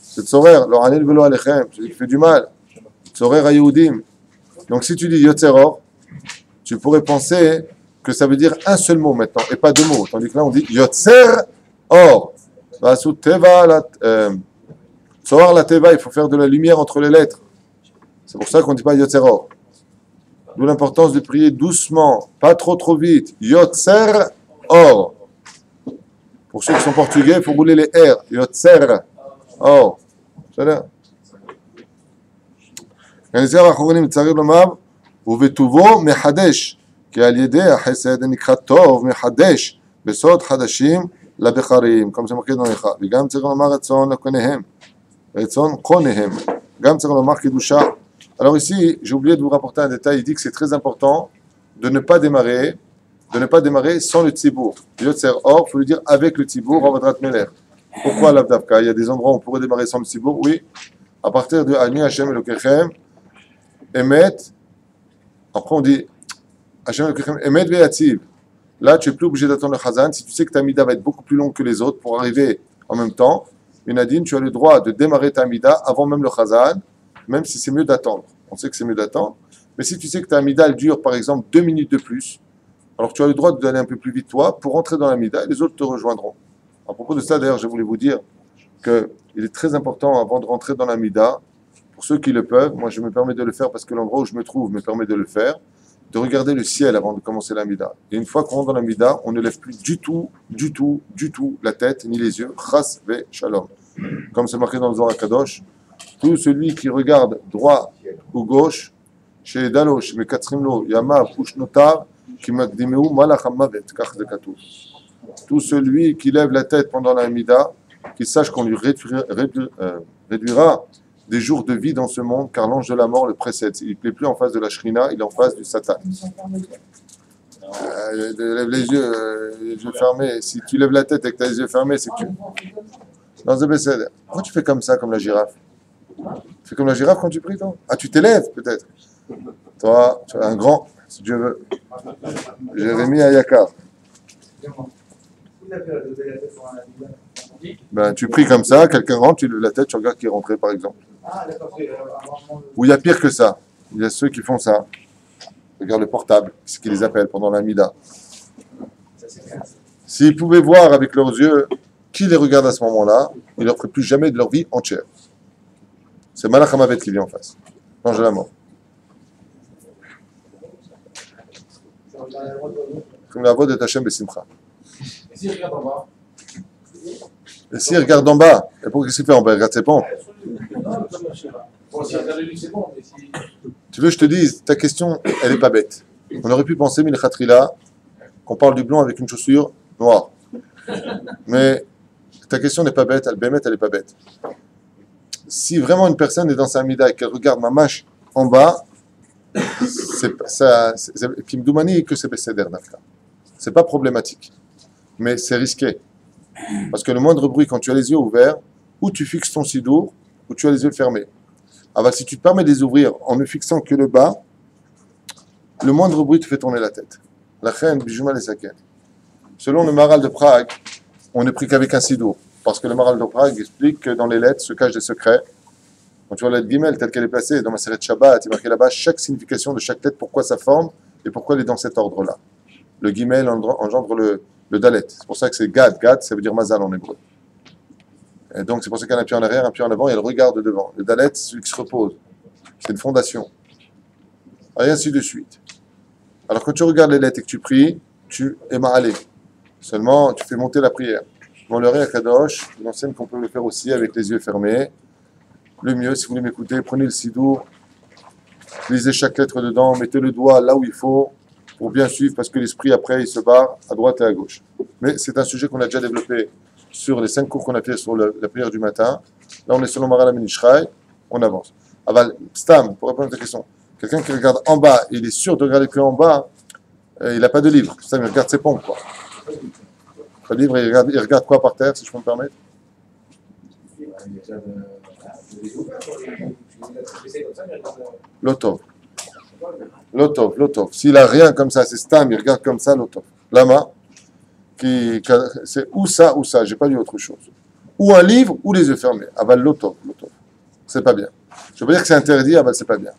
C'est Tzorer, l'Oranil Velo Alechem, celui qui fait du mal. Tzorer Ayoudim. Donc si tu dis Yotzeror, tu pourrais penser que ça veut dire un seul mot maintenant, et pas deux mots. Tandis que là, on dit Yotzer Or. Tzorer la Teva, il faut faire de la lumière entre les lettres. C'est pour ça qu'on ne dit pas Yotzeror. D'où l'importance de prier doucement, pas trop vite. Yotzer Or. Pour ceux qui sont portugais, il faut rouler les R. Yotzer Or. C'est là. הנזיר האחרונים צריך לומר, ובטובו מחדש, כי על ידי החסד נקרא טוב מחדש, בסוד חדשים לבחרים, כמו שמקריד נויכה, וגם צריך לומר רצון לקוניהם, רצון קוניהם, גם צריך לומר קידושה. Alors ici, j'ai oublié de vous rapporter un détail, il dit que c'est très important de ne pas démarrer sans le tzibour. Yotzer Or, il faut lui dire avec le tzibour, Avadrat Meler. Pourquoi l'Avdavka? Il y a des endroits où on pourrait démarrer sans le tzibour, oui, à partir de Ani Hashem Elokechem, Emet, après on dit Hashem Elokechem, Emet ve'yatziv. Là, tu n'es plus obligé d'attendre le Chazan. Si tu sais que ta Mida va être beaucoup plus longue que les autres pour arriver en même temps, Minadine, tu as le droit de démarrer ta Mida avant même le Chazan, même si c'est mieux d'attendre. On sait que c'est mieux d'attendre. Mais si tu sais que ta Mida, elle dure par exemple 2 minutes de plus, alors tu as le droit d'aller un peu plus vite toi pour rentrer dans la Mida et les autres te rejoindront. À propos de ça, d'ailleurs, je voulais vous dire qu'il est très important avant de rentrer dans la Mida, pour ceux qui le peuvent, moi je me permets de le faire parce que l'endroit où je me trouve me permet de le faire, de regarder le ciel avant de commencer la Mida. Et une fois qu'on rentre dans la Mida, on ne lève plus du tout la tête ni les yeux. Chas ve shalom. Comme c'est marqué dans le Zohar Kadosh, tout celui qui regarde droit ou gauche, chez Dalosh, Mekatzrimlo, Yamav, Ushnotav, qui makdimeu malach hamavet, kach de katouf. Tout celui qui lève la tête pendant la Mida, qu'il sache qu'on lui réduira des jours de vie dans ce monde, car l'ange de la mort le précède. Il n'est plus en face de la Shrina, il est en face du Satan. Lève les yeux fermés. Si tu lèves la tête et que tu as les yeux fermés, c'est que tu... Dans le Besséder. Pourquoi tu fais comme ça, comme la girafe? Tu fais comme la girafe quand tu pries, toi? Ah, tu t'élèves, peut-être. Toi, tu es un grand, si Dieu veut. Jérémie Ayakar. Ben, tu pries comme ça, quelqu'un rentre, tu lèves la tête, tu regardes qui est rentré, par exemple. Ou il y a pire que ça. Il y a ceux qui font ça. Regarde le portable, c'est ce qu'ils les appellent pendant la Mida. S'ils pouvaient voir avec leurs yeux qui les regarde à ce moment-là, ils ne leur feraient plus jamais de leur vie entière. C'est Malach Hamavet qui vient en face. L'ange de la mort. Comme la voix de Tachem Bessimcha. Et s'il regarde en bas? Et s'il regarde en bas, et pourquoi qu'est-ce qu'il fait en bas? Il regarde ses pompes. Bon, s'il regarde lui, c'est bon, mais si... Tu veux que je te dise, ta question, elle n'est pas bête. On aurait pu penser, Milchatrila, qu'on parle du blanc avec une chaussure noire. Mais ta question n'est pas bête, elle n'est pas bête. Si vraiment une personne est dans sa mida et qu'elle regarde ma mâche en bas, Kimdoumani que c'est Besséder Nafka. C'est pas problématique, mais c'est risqué. Parce que le moindre bruit, quand tu as les yeux ouverts, ou tu fixes ton sidour, ou tu as les yeux fermés. Alors si tu te permets de les ouvrir en ne fixant que le bas, le moindre bruit te fait tourner la tête. La reine Bijoumal et Saken. Selon le Maral de Prague, on ne prie qu'avec un sidour. Parce que le Maral de Prague explique que dans les lettres se cachent des secrets. Quand tu vois la lettre Gimel telle qu'elle est placée dans ma série de Shabbat, il est marqué là-bas chaque signification de chaque lettre, pourquoi ça forme et pourquoi elle est dans cet ordre-là. Le Gimel engendre le Dalet. C'est pour ça que c'est Gad. Gad, ça veut dire Mazal en hébreu. Et donc c'est pour ça qu'il y a un pied en arrière, un pied en avant et elle regarde devant. Le Dalet, c'est celui qui se repose. C'est une fondation. Et ainsi de suite. Alors quand tu regardes les lettres et que tu pries, tu es ma'alé. Seulement, tu fais monter la prière. Dans le Réa Kadosh, il enseigne qu'on peut le faire aussi avec les yeux fermés. Le mieux, si vous voulez m'écouter, prenez le sidour, lisez chaque lettre dedans, mettez le doigt là où il faut pour bien suivre, parce que l'esprit, après, il se barre à droite et à gauche. Mais c'est un sujet qu'on a déjà développé sur les 5 cours qu'on a fait sur la prière du matin. Là, on est sur le Maral Aminishraï, on avance. Aval, Stam, pour répondre à ta question, quelqu'un qui regarde en bas, il est sûr de regarder que en bas, il n'a pas de livre. Stam, il regarde ses pompes, quoi. Pas de livre, il regarde quoi par terre, si je peux me permettre? L'auto. Lotov, Lotov. S'il a rien comme ça, c'est Stam, il regarde comme ça, Lotov. Lama, c'est ou ça, j'ai pas lu autre chose. Ou un livre, ou les yeux fermés. Aval Lotov, Lotov. C'est pas bien. Je veux pas dire que c'est interdit, Aval c'est pas bien.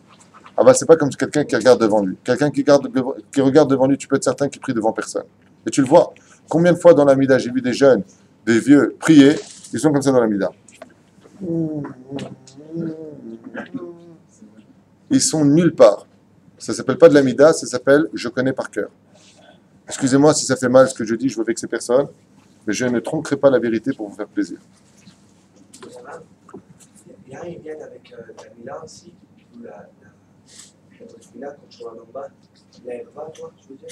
Aval c'est pas comme quelqu'un qui regarde devant lui. Quelqu'un qui regarde devant lui, tu peux être certain qu'il prie devant personne. Et tu le vois. Combien de fois dans la Mida, j'ai vu des jeunes, des vieux, prier, ils sont comme ça dans la Mida. Ils sont nulle part. Ça s'appelle pas de la Mida, ça s'appelle je connais par cœur. Excusez-moi si ça fait mal ce que je dis, je veux vexer personne, mais je ne tromperai pas la vérité pour vous faire plaisir. Il y a un lien avec la Mila aussi, ou la Mila, quand tu regardes en bas, la herba, toi, je veux dire.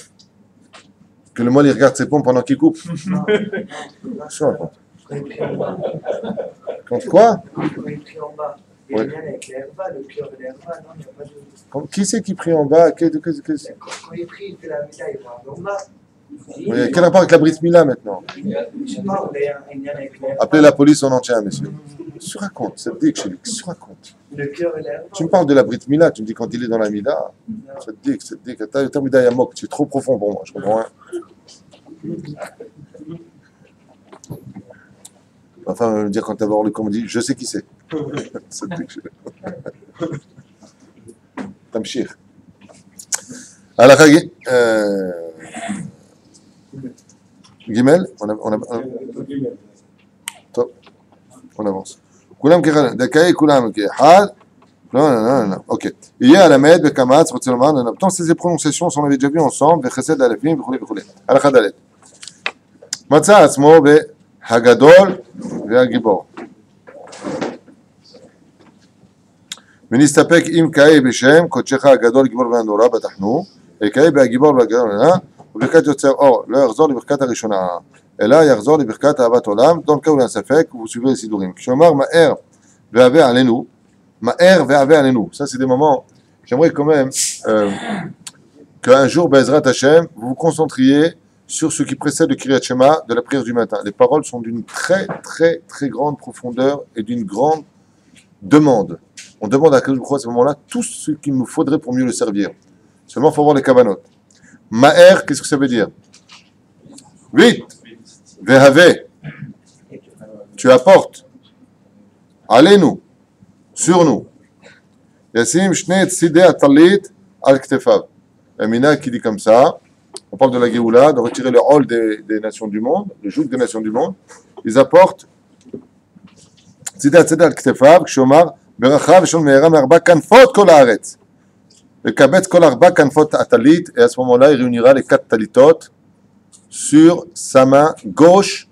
Que le moine il regarde ses pompes pendant qu'il coupe. Non, Ça, quand il prie en bas. Contre quoi? Quand il prie en bas. Il y a un lien avec l'herba, le cœur de l'herba, non, il n'y a pas de. Qui c'est qui prie en bas? Quand il prie, il fait la Mila, il regarde en bas. Oui, quel rapport avec la Brit Mila maintenant? Je sais pas, on a un lien avec l'herba. Appelez la police, on en tient, monsieur. Qu'est-ce que tu racontes? Ça te dit que chez lui, qu'est-ce que tu racontes? Le cœur et l'herba. Tu me parles de la Brit Mila, tu me dis quand il est dans la Mida. Ça te dit que t'as le terme Mida Yamok, tu es trop profond pour moi, je comprends rien. Enfin, me dire quand t'as voir le corps, me dit, je sais qui c'est. Ça te dit que je... Tamshir. Alors, Gimel, Top, on avance. Koulam Kekhan, Dakaï, Koulam Kekhan. Non. Ok. Hier à la Med, Bekamatz, Rotzelman, tant ces prononciations, on avait déjà vu ensemble, Vechesed, Alefim, Vechoulet. Alachadalet. Matza Asmo, Hagadol, Veagibor. ונסתפק עם קאי בשם קודשך הגדול גיבור והנורא בתחנו וקאי בהגיבור והגדול וברכת יוצר אור לא יחזור לברכת הראשונה אלא יחזור לברכת אהבת עולם דון קאו אין ספק וסביבי לסידורים כשאומר מהר והווה עלינו ça c'est des moments j'aimerais quand même qu'un jour Bezrat Hashem vous vous concentriez sur ce qui précède le Kriyat Shema de la prière du matin. Les paroles sont d'une très très très grande profondeur et d'une grande demande. On demande à Kadosh Baruch Hu à ce moment-là tout ce qu'il nous faudrait pour mieux le servir. Seulement, il faut voir les kavanot. Ma'er, qu'est-ce que ça veut dire? Vite. Vehave. Tu apportes. Allez-nous. Sur nous. Yassim shne tzidei atalit al ktefav. Amina qui dit comme ça, on parle de la Géoula, de retirer le hall des nations du monde, le joug des nations du monde. Ils apportent tzidei al ktefav, kshomar, ברכה ושון מהרה מארבע כנפות כל הארץ. לקבץ כל ארבע כנפות הטלית, et à ce moment-là, il réunira les 4 talitot sur sa main gauche,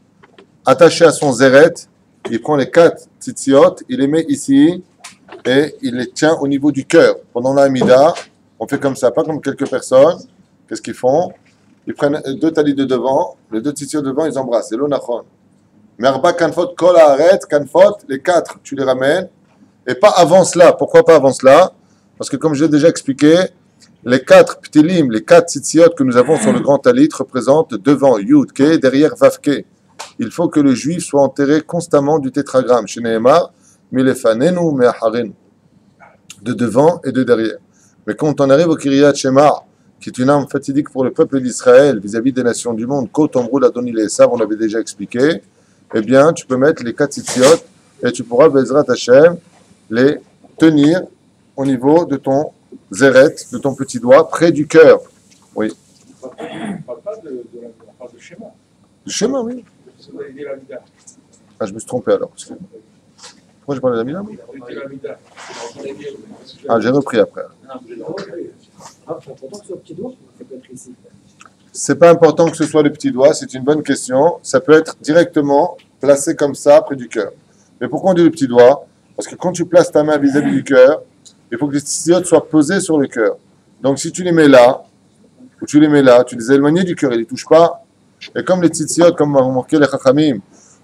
attachée à son zéret. Il prend les 4 tzitziot, il les met ici, et il les tient au niveau du cœur. Pendant la Hamida, on fait comme ça, pas comme quelques personnes. Qu'est-ce qu'ils font? Ils prennent 2 talis de devant, les 2 tzitziot de devant, ils embrassent. C'est l'onachon. Merba kanfot kol haaretz, kanfot, les 4, tu les ramènes. Et pas avant cela. Pourquoi pas avant cela? Parce que comme je l'ai déjà expliqué, les 4 ptilim, les 4 tzitziot que nous avons sur le grand talit représentent devant Yud Ke, derrière Vav Ke. Il faut que le juif soit enterré constamment du tétragramme. Chez Nehemar, milefanenu me'acharenu. De devant et de derrière. Mais quand on arrive au Kiryat Shema, qui est une arme fatidique pour le peuple d'Israël vis-à-vis des nations du monde, Kotombrou, Adoni les Esav, on l'avait déjà expliqué, eh bien, tu peux mettre les 4 tzitziot et tu pourras, Bezrat Hashem, les tenir au niveau de ton zéret, de ton petit doigt, près du cœur. Oui. On ne parle pas de la phase de schéma. Du schéma, oui. Ça va aider la Mida. Ah, je me suis trompé alors. Pourquoi j'ai parlé de la Mida? Aider la Mida. Ah, j'ai repris après. C'est important que ce soit petit doigt, ça peut être ici. C'est pas important que ce soit le petit doigt, c'est une bonne question. Ça peut être directement placé comme ça, près du cœur. Mais pourquoi on dit le petit doigt? Parce que quand tu places ta main vis-à-vis du cœur, il faut que les tzitziot soient posés sur le cœur. Donc si tu les mets là, ou tu les mets là, tu les as éloignés du cœur, ils ne les touchent pas. Et comme les tzitziot, comme m'a remarqué les chachamim,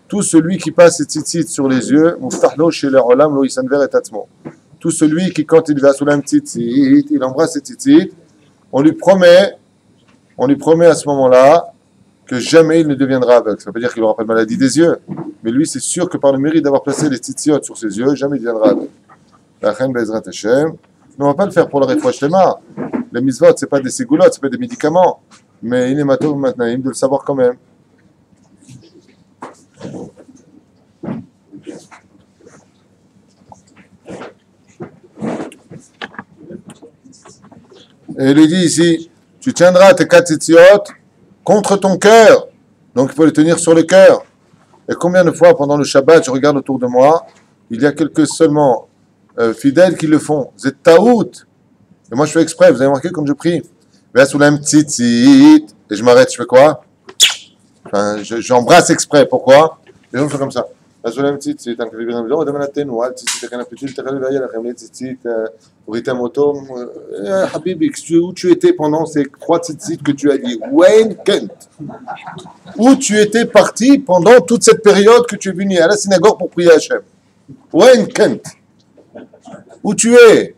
tout celui qui passe ses tzitzit sur les yeux, muftahlo chez les olam lo yisanver et atzmo. Tout celui qui, quand il va sous l'âme tzitzit, il embrasse ses tzitzit, on lui promet à ce moment-là que jamais il ne deviendra aveugle. Ça veut pas dire qu'il n'aura pas de maladie des yeux. Mais lui, c'est sûr que par le mérite d'avoir placé les tzitziot sur ses yeux, jamais il deviendra aveugle. La reine Bezrat Hashem. Mais on ne va pas le faire pour le Refoua Shlema. Les mitzvot, c'est pas des ségoulottes, c'est pas des médicaments. Mais il est matou maintenant, il de le savoir quand même. Et il lui dit ici, tu tiendras tes 4 tzitziot contre ton cœur. Donc il faut les tenir sur le cœur. Et combien de fois pendant le Shabbat, je regarde autour de moi, il y a quelques seulement fidèles qui le font. C'est taout. Et moi je fais exprès, vous avez remarqué comme je prie. Et je m'arrête, je fais quoi? Enfin, j'embrasse exprès. Pourquoi? Les gens font comme ça. Habibi, où tu étais pendant ces 3 tzitzit que tu as dit? Wayne Kent. Où tu étais parti pendant toute cette période que tu es venu à la synagogue pour prier à Hachem? Wayne Kent. Où tu es?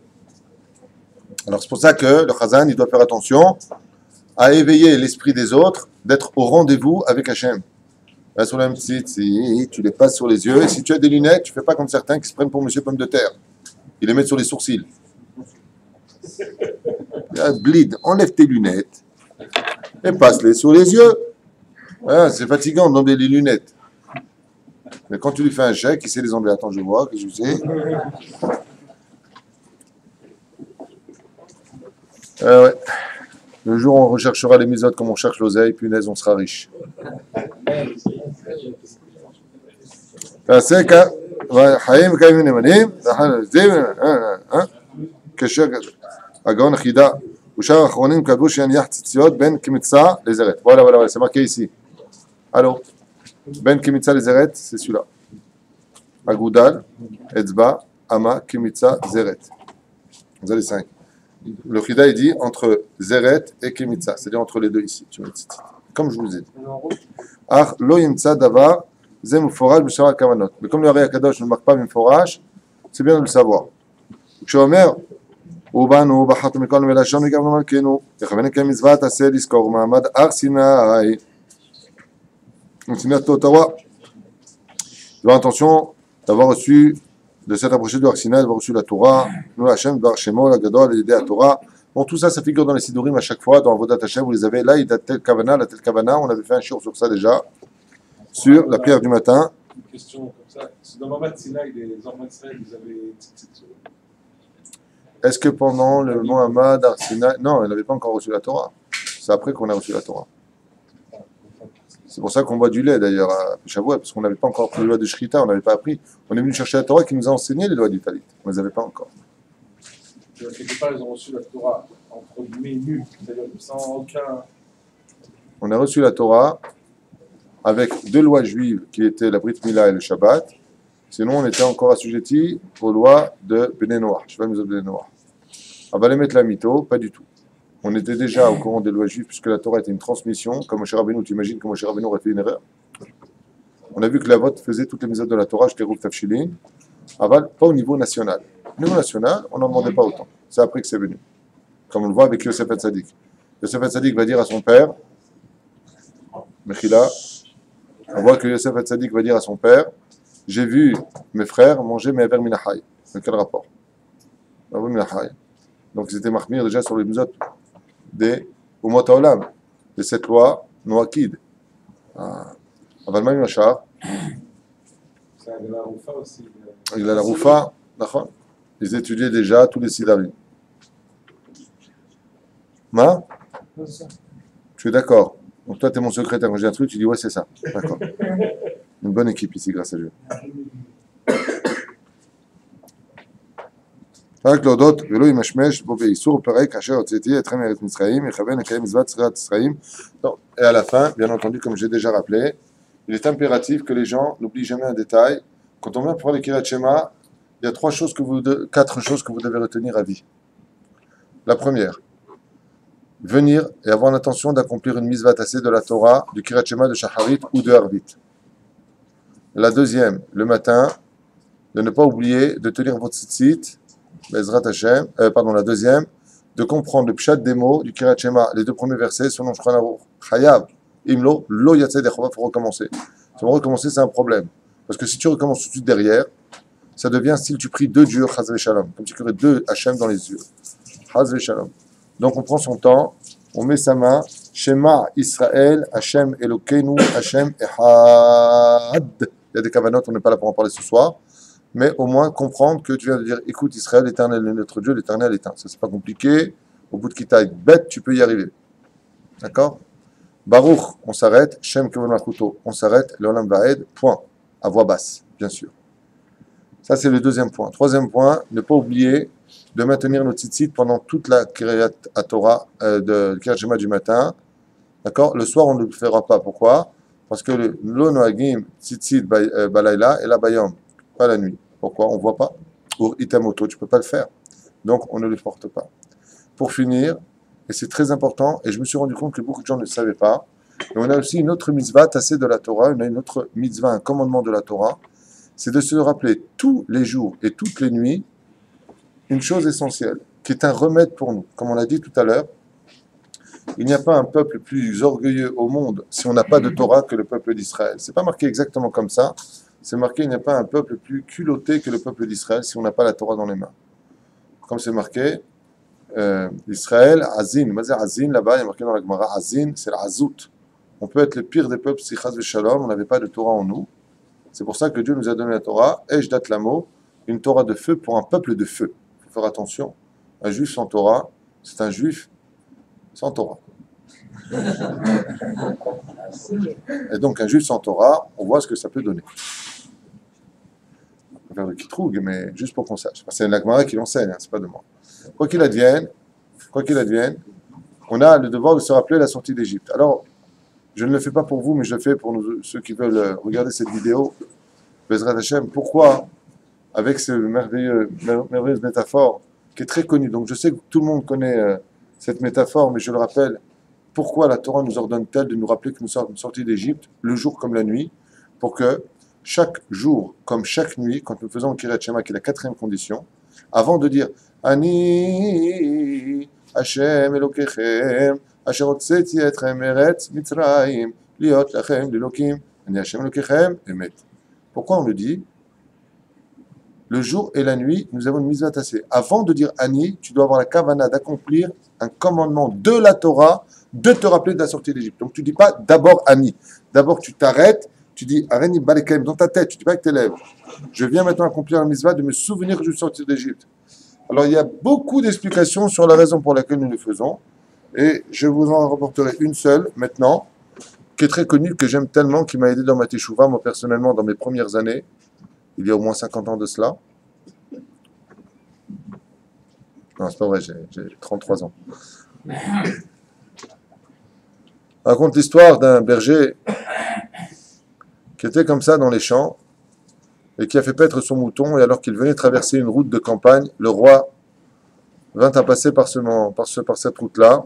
Alors c'est pour ça que le Chazan, il doit faire attention à éveiller l'esprit des autres, d'être au rendez-vous avec Hachem. Tu les passes sur les yeux, et si tu as des lunettes, tu ne fais pas comme certains qui se prennent pour Monsieur Pomme de Terre. Ils les mettent sur les sourcils. Bleed, enlève tes lunettes et passe-les sur les yeux. C'est fatigant d'enlever les lunettes. Mais quand tu lui fais un chèque, il sait les enlever. Attends, je vois, que je sais. Ouais. Le jour où on recherchera les misotes comme on cherche l'oseille, punaise, on sera riche. Voilà, c'est marqué ici. Allô? Ben Kimitza Lezeret, c'est celui-là. Agoudal, Etzba, Ama, Kimitza, Zeret. Vous avez les 5. Le Chida, il dit entre Zeret et Kimitza, c'est-à-dire entre les deux ici. Comme je vous ai dit. Ach, lo yimtza davar, zem forage, b'shara kavanot. Mais comme le Hari Akadosh ne marque pas forage, c'est bien de le savoir. Kshomer, ובנו בחרנו מכל מלשון וגבנו מלכנו, יכוון כמצוות עשה לזכור מעמד הר סיני. Donc, c'est Torah. Avoir intention d'avoir reçu, de s'être approché de Har Sinaï, d'avoir reçu la Torah, nous Hachem, Bar Shemo, la Gadol, l'aider à Torah. Bon, tout ça, ça figure dans les Sidurim à chaque fois, dans Avodat Hachem, vous les avez là, il a tel Kavana, la tel Kavana, on avait fait un shiur sur ça déjà, sur la prière du matin. Une question comme ça, c'est dans Mamad Sinaï, les enfants d'Israël, vous avez Est-ce que pendant le Mohammed Har Sinaï, non, il n'avait pas encore reçu la Torah. C'est après qu'on a reçu la Torah. C'est pour ça qu'on boit du lait d'ailleurs à Shavuot, parce qu'on n'avait pas encore appris les lois de Shrita, on n'avait pas appris. On est venu chercher la Torah qui nous a enseigné les lois du Talit. On ne les avait pas encore. Quelque part, ils ont reçu la Torah entre guillemets nus, c'est-à-dire sans aucun. On a reçu la Torah avec 2 lois juives qui étaient la Brit Mila et le Shabbat. Sinon, on était encore assujettis aux lois de Bnei Noach. Je ne sais pas, mais de Bnei Noach. On va les mettre la mytho, pas du tout. On était déjà au courant des lois juives puisque la Torah était une transmission. Comme Moshe Rabbeinu, tu imagines que Moshe Rabbeinu aurait fait une erreur. On a vu que la vote faisait toutes les mises de la Torah, je Rouf Tafshilin, aval, pas au niveau national. Au niveau national, on n'en demandait pas autant. C'est après que c'est venu. Comme on le voit avec Yosef Hatzadik. Yosef Hatzadik va dire à son père, Mechila, on voit que Yosef Hatzadik va dire à son père, j'ai vu mes frères manger mes Aver Minachai. Mais quel rapport? Aver Minachai. Donc ils étaient marmir déjà sur les mises des Umot HaOlam, de cette loi Noakid. Aval Maïm Yachar. Ça a de la Roufa aussi. Il a la Roufa, d'accord. Ils étudiaient déjà tous les Sidarim. Ma? Tu es d'accord? Donc toi, tu es mon secrétaire. Quand j'ai un truc, tu dis ouais, c'est ça. D'accord. Une bonne équipe ici, grâce à Dieu. רק להודות ולא ימשמש בו באיסור פרק כאשר הוצאתי אתכם מארץ מצרים יכוון לקיים מצוות זכירת זכרים. Et à la fin, bien entendu, comme j'ai déjà rappelé, il est impératif que les gens n'oublient jamais un détail. Quand on vient pour les Kiryat Shema, il y a 4 choses que vous devez retenir à vie. La première, venir et avoir l'intention d'accomplir une mitzvah tassée de la Torah, du Kiryat Shema de Shacharit ou de Harvit. La deuxième, le matin, de ne pas oublier de tenir votre tzitzit, Bezrat Hashem, la deuxième, de comprendre le pshat des mots du Kiryat Shema, les 2 premiers versets selon Shulchan Aruch. Chayav, imlo, lo yatzeh dechova, il faut recommencer. Si on recommencer, c'est un problème. Parce que si tu recommences tout de suite derrière, ça devient style tu pries 2 dieux, Chaz Shalom, comme si tu aurais 2 Hashem dans les yeux. Chaz Shalom. Donc on prend son temps, on met sa main, Shema Israël, Hashem Elokeinu, Hashem Echad. Il y a des kavanotes, on n'est pas là pour en parler ce soir, mais au moins comprendre que tu viens de dire, écoute Israël, l'Éternel est notre Dieu, l'Éternel est un. Ça c'est pas compliqué, au bout de Kitaï bête, tu peux y arriver. D'accord? Baruch, on s'arrête, Shem Kevon Malchuto, on s'arrête, L'Olam Vaed, point, à voix basse, bien sûr. Ça c'est le deuxième point. Troisième point, ne pas oublier de maintenir nos tzitzit pendant toute la Kriyat Torah de Kriyat Shema du matin. D'accord? Le soir, on ne le fera pas. Pourquoi? Parce que le lo noagim tzitzit balayla et la bayom, pas la nuit. Pourquoi? On ne voit pas. Ou itamoto, tu ne peux pas le faire. Donc, on ne le porte pas. Pour finir, et c'est très important, et je me suis rendu compte que beaucoup de gens ne le savaient pas, mais on a aussi une autre mitzvah tassée de la Torah, on a une autre mitzvah, un commandement de la Torah, c'est de se rappeler tous les jours et toutes les nuits une chose essentielle, qui est un remède pour nous. Comme on l'a dit tout à l'heure, il n'y a pas un peuple plus orgueilleux au monde si on n'a pas de Torah que le peuple d'Israël. C'est pas marqué exactement comme ça, c'est marqué il n'y a pas un peuple plus culotté que le peuple d'Israël si on n'a pas la Torah dans les mains. Comme c'est marqué, Israël, Azin, Mazé Azin, là-bas, il y a marqué dans la Gemara, Azin, c'est l'Azout. On peut être le pire des peuples si Chaz Shalom, on n'avait pas de Torah en nous. C'est pour ça que Dieu nous a donné la Torah, Ejdat Lamo, une Torah de feu pour un peuple de feu. Il faut faire attention. Un juif sans Torah, c'est un juif sans Torah. Et donc un juif sans Torah, on voit ce que ça peut donner. On peut faire le kitroug, mais juste pour qu'on sache. C'est la Gemara qui l'enseigne, hein, c'est pas de moi. Quoi qu'il advienne, on a le devoir de se rappeler la sortie d'Égypte. Alors, je ne le fais pas pour vous, mais je le fais pour ceux qui veulent regarder cette vidéo. Bezrat Hashem, pourquoi, avec cette merveilleuse métaphore, qui est très connue, donc je sais que tout le monde connaît cette métaphore, mais je le rappelle, pourquoi la Torah nous ordonne-t-elle de nous rappeler que nous sommes sortis d'Égypte, le jour comme la nuit, pour que chaque jour, comme chaque nuit, quand nous faisons le Kiryat Shema, qui est la quatrième condition, avant de dire Ani Hashem Elokechem Asher hotzeti etchem eretz Mitzrayim liot lachem lilokim Ani Hashem Elokechem Emet. Pourquoi on le dit? Le jour et la nuit, nous avons une mitzvah tassée. Avant de dire Ani, tu dois avoir la kavana d'accomplir un commandement de la Torah, de te rappeler de la sortie d'Égypte. Donc tu ne dis pas d'abord Ani. D'abord tu t'arrêtes, tu dis Areni Balekem dans ta tête, tu ne dis pas avec tes lèvres. Je viens maintenant accomplir la mitzvah de me souvenir que je suis sorti d'Égypte. Alors il y a beaucoup d'explications sur la raison pour laquelle nous le faisons. Et je vous en rapporterai une seule maintenant, qui est très connue, que j'aime tellement, qui m'a aidé dans ma teshuva, moi personnellement, dans mes premières années, il y a au moins 50 ans de cela. Non, c'est pas vrai, j'ai 33 ans. Je raconte l'histoire d'un berger qui était comme ça dans les champs et qui a fait paître son mouton, et alors qu'il venait traverser une route de campagne, le roi vint à passer par cette route-là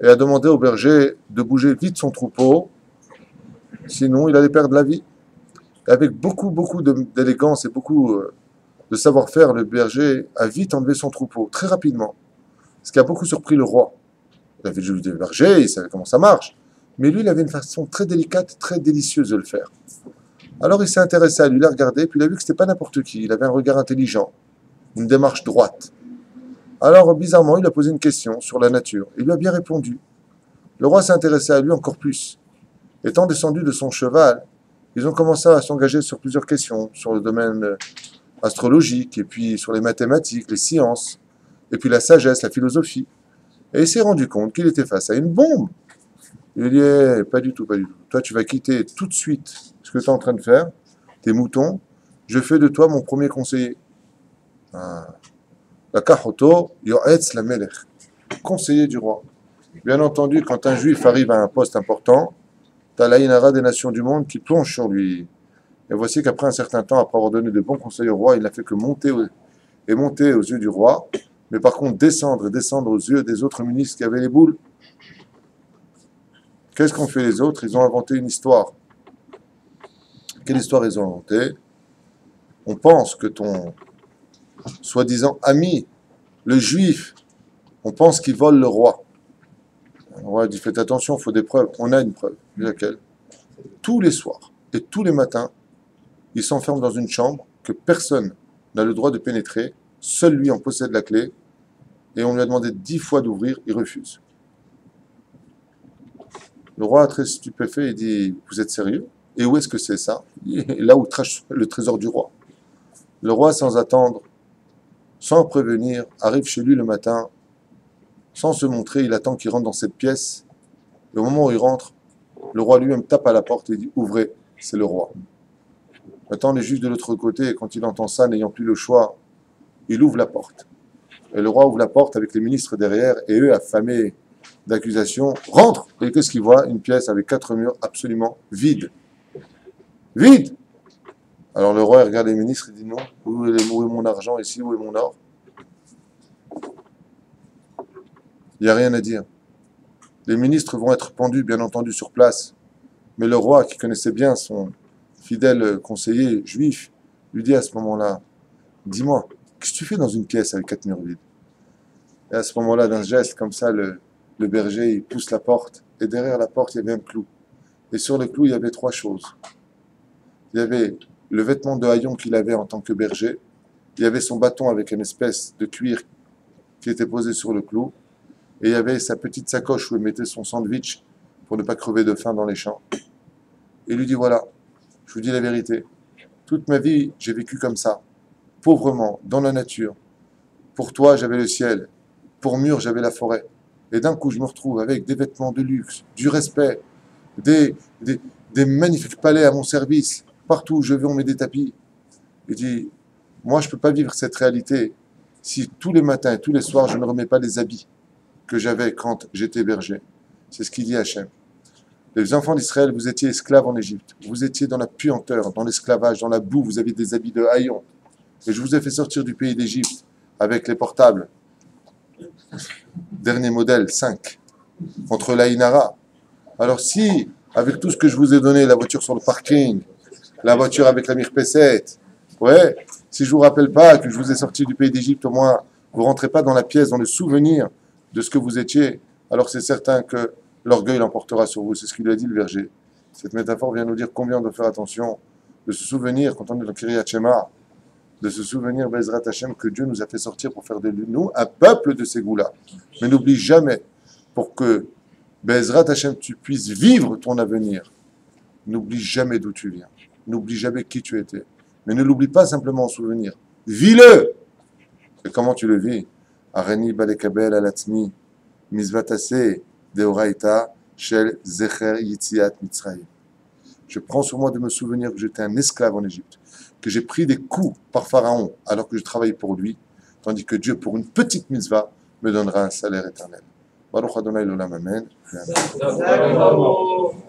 et a demandé au berger de bouger vite son troupeau, sinon il allait perdre la vie. Et avec beaucoup d'élégance et beaucoup de savoir-faire, le berger a vite enlevé son troupeau, très rapidement, ce qui a beaucoup surpris le roi. Il avait juste des bergers, il savait comment ça marche, mais lui, il avait une façon très délicate, très délicieuse de le faire. Alors il s'est intéressé à lui, il l'a regardé, puis il a vu que c'était pas n'importe qui, il avait un regard intelligent, une démarche droite. Alors bizarrement, il a posé une question sur la nature, il lui a bien répondu. Le roi s'est intéressé à lui encore plus. Étant descendu de son cheval, ils ont commencé à s'engager sur plusieurs questions, sur le domaine astrologique, et puis sur les mathématiques, les sciences, et puis la sagesse, la philosophie. Et il s'est rendu compte qu'il était face à une bombe. Il lui dit, pas du tout. Toi, tu vas quitter tout de suite ce que tu es en train de faire, tes moutons, je fais de toi mon premier conseiller. La kahoto, yoetz la melech, conseiller du roi. Bien entendu, quand un juif arrive à un poste important, tu as l'Aïnara des nations du monde qui plonge sur lui. Et voici qu'après un certain temps, après avoir donné de bons conseils au roi, il n'a fait que monter aux yeux du roi, mais par contre descendre aux yeux des autres ministres qui avaient les boules. Qu'est-ce qu'ont fait les autres? Ils ont inventé une histoire. Quelle histoire ils ont inventée? On pense que ton soi-disant ami, le juif, on pense qu'il vole le roi. Le roi dit, faites attention, il faut des preuves. On a une preuve. Laquelle? Tous les soirs et tous les matins, il s'enferme dans une chambre que personne n'a le droit de pénétrer. Seul lui en possède la clé. et on lui a demandé 10 fois d'ouvrir, il refuse. Le roi, très stupéfait, il dit, vous êtes sérieux? Et où est-ce que c'est ça? Et là où trache le trésor du roi. Le roi, sans attendre, sans prévenir, arrive chez lui le matin, sans se montrer, il attend qu'il rentre dans cette pièce. Et au moment où il rentre, le roi lui-même tape à la porte et dit, ouvrez, c'est le roi. Maintenant, les juges de l'autre côté, quand il entend ça, n'ayant plus le choix, il ouvre la porte. Et le roi ouvre la porte avec les ministres derrière, et eux, affamés d'accusations, rentrent. Et qu'est-ce qu'ils voient? Une pièce avec 4 murs absolument vide. Vide! Alors le roi il regarde les ministres, il dit non, où est mon argent ici, où est mon or? Il n'y a rien à dire. Les ministres vont être pendus, bien entendu, sur place. Mais le roi, qui connaissait bien son fidèle conseiller juif, lui dit à ce moment-là, dis-moi, qu'est-ce que tu fais dans une pièce avec 4 murs vides? Et à ce moment-là, d'un geste comme ça, le berger, il pousse la porte, et derrière la porte, il y avait un clou. Et sur le clou, il y avait 3 choses. Il y avait le vêtement de haillon qu'il avait en tant que berger, il y avait son bâton avec une espèce de cuir qui était posé sur le clou, et il y avait sa petite sacoche où il mettait son sandwich pour ne pas crever de faim dans les champs. Et il lui dit, voilà, je vous dis la vérité, toute ma vie, j'ai vécu comme ça, pauvrement, dans la nature. Pour toi, j'avais le ciel, pour mur, j'avais la forêt. Et d'un coup, je me retrouve avec des vêtements de luxe, du respect, des magnifiques palais à mon service. Partout où je vais, on met des tapis. Il dit, moi, je ne peux pas vivre cette réalité si tous les matins et tous les soirs, je ne remets pas les habits que j'avais quand j'étais berger. C'est ce qu'il dit Hachem. Les enfants d'Israël, vous étiez esclaves en Égypte. Vous étiez dans la puanteur, dans l'esclavage, dans la boue. Vous aviez des habits de haillons. Et je vous ai fait sortir du pays d'Égypte avec les portables. Dernier modèle, 5. Contre l'Aïnara. Alors si, avec tout ce que je vous ai donné, la voiture sur le parking, la voiture avec la mirpessette, ouais, si je ne vous rappelle pas que je vous ai sorti du pays d'Égypte, au moins, vous ne rentrez pas dans la pièce, dans le souvenir de ce que vous étiez, alors c'est certain que l'orgueil l'emportera sur vous. C'est ce qu'il a dit le berger. Cette métaphore vient nous dire combien on doit faire attention de se souvenir, quand on est dans Kiryat Shema, de se souvenir, Bezrat Hashem, que Dieu nous a fait sortir pour faire de nous un peuple de ces goûts-là. Mais n'oublie jamais, pour que Bezrat Hashem, tu puisses vivre ton avenir, n'oublie jamais d'où tu viens. N'oublie jamais qui tu étais. Mais ne l'oublie pas simplement en souvenir. Vis-le! Et comment tu le vis? Areni balekabel alatzmi, mizvatase deoraita, shel zecher yitziat mitzrayim. Je prends sur moi de me souvenir que j'étais un esclave en Égypte, que j'ai pris des coups par Pharaon alors que je travaillais pour lui, tandis que Dieu, pour une petite mitzvah, me donnera un salaire éternel. Baruch Adonai l'olam, amen. Amen.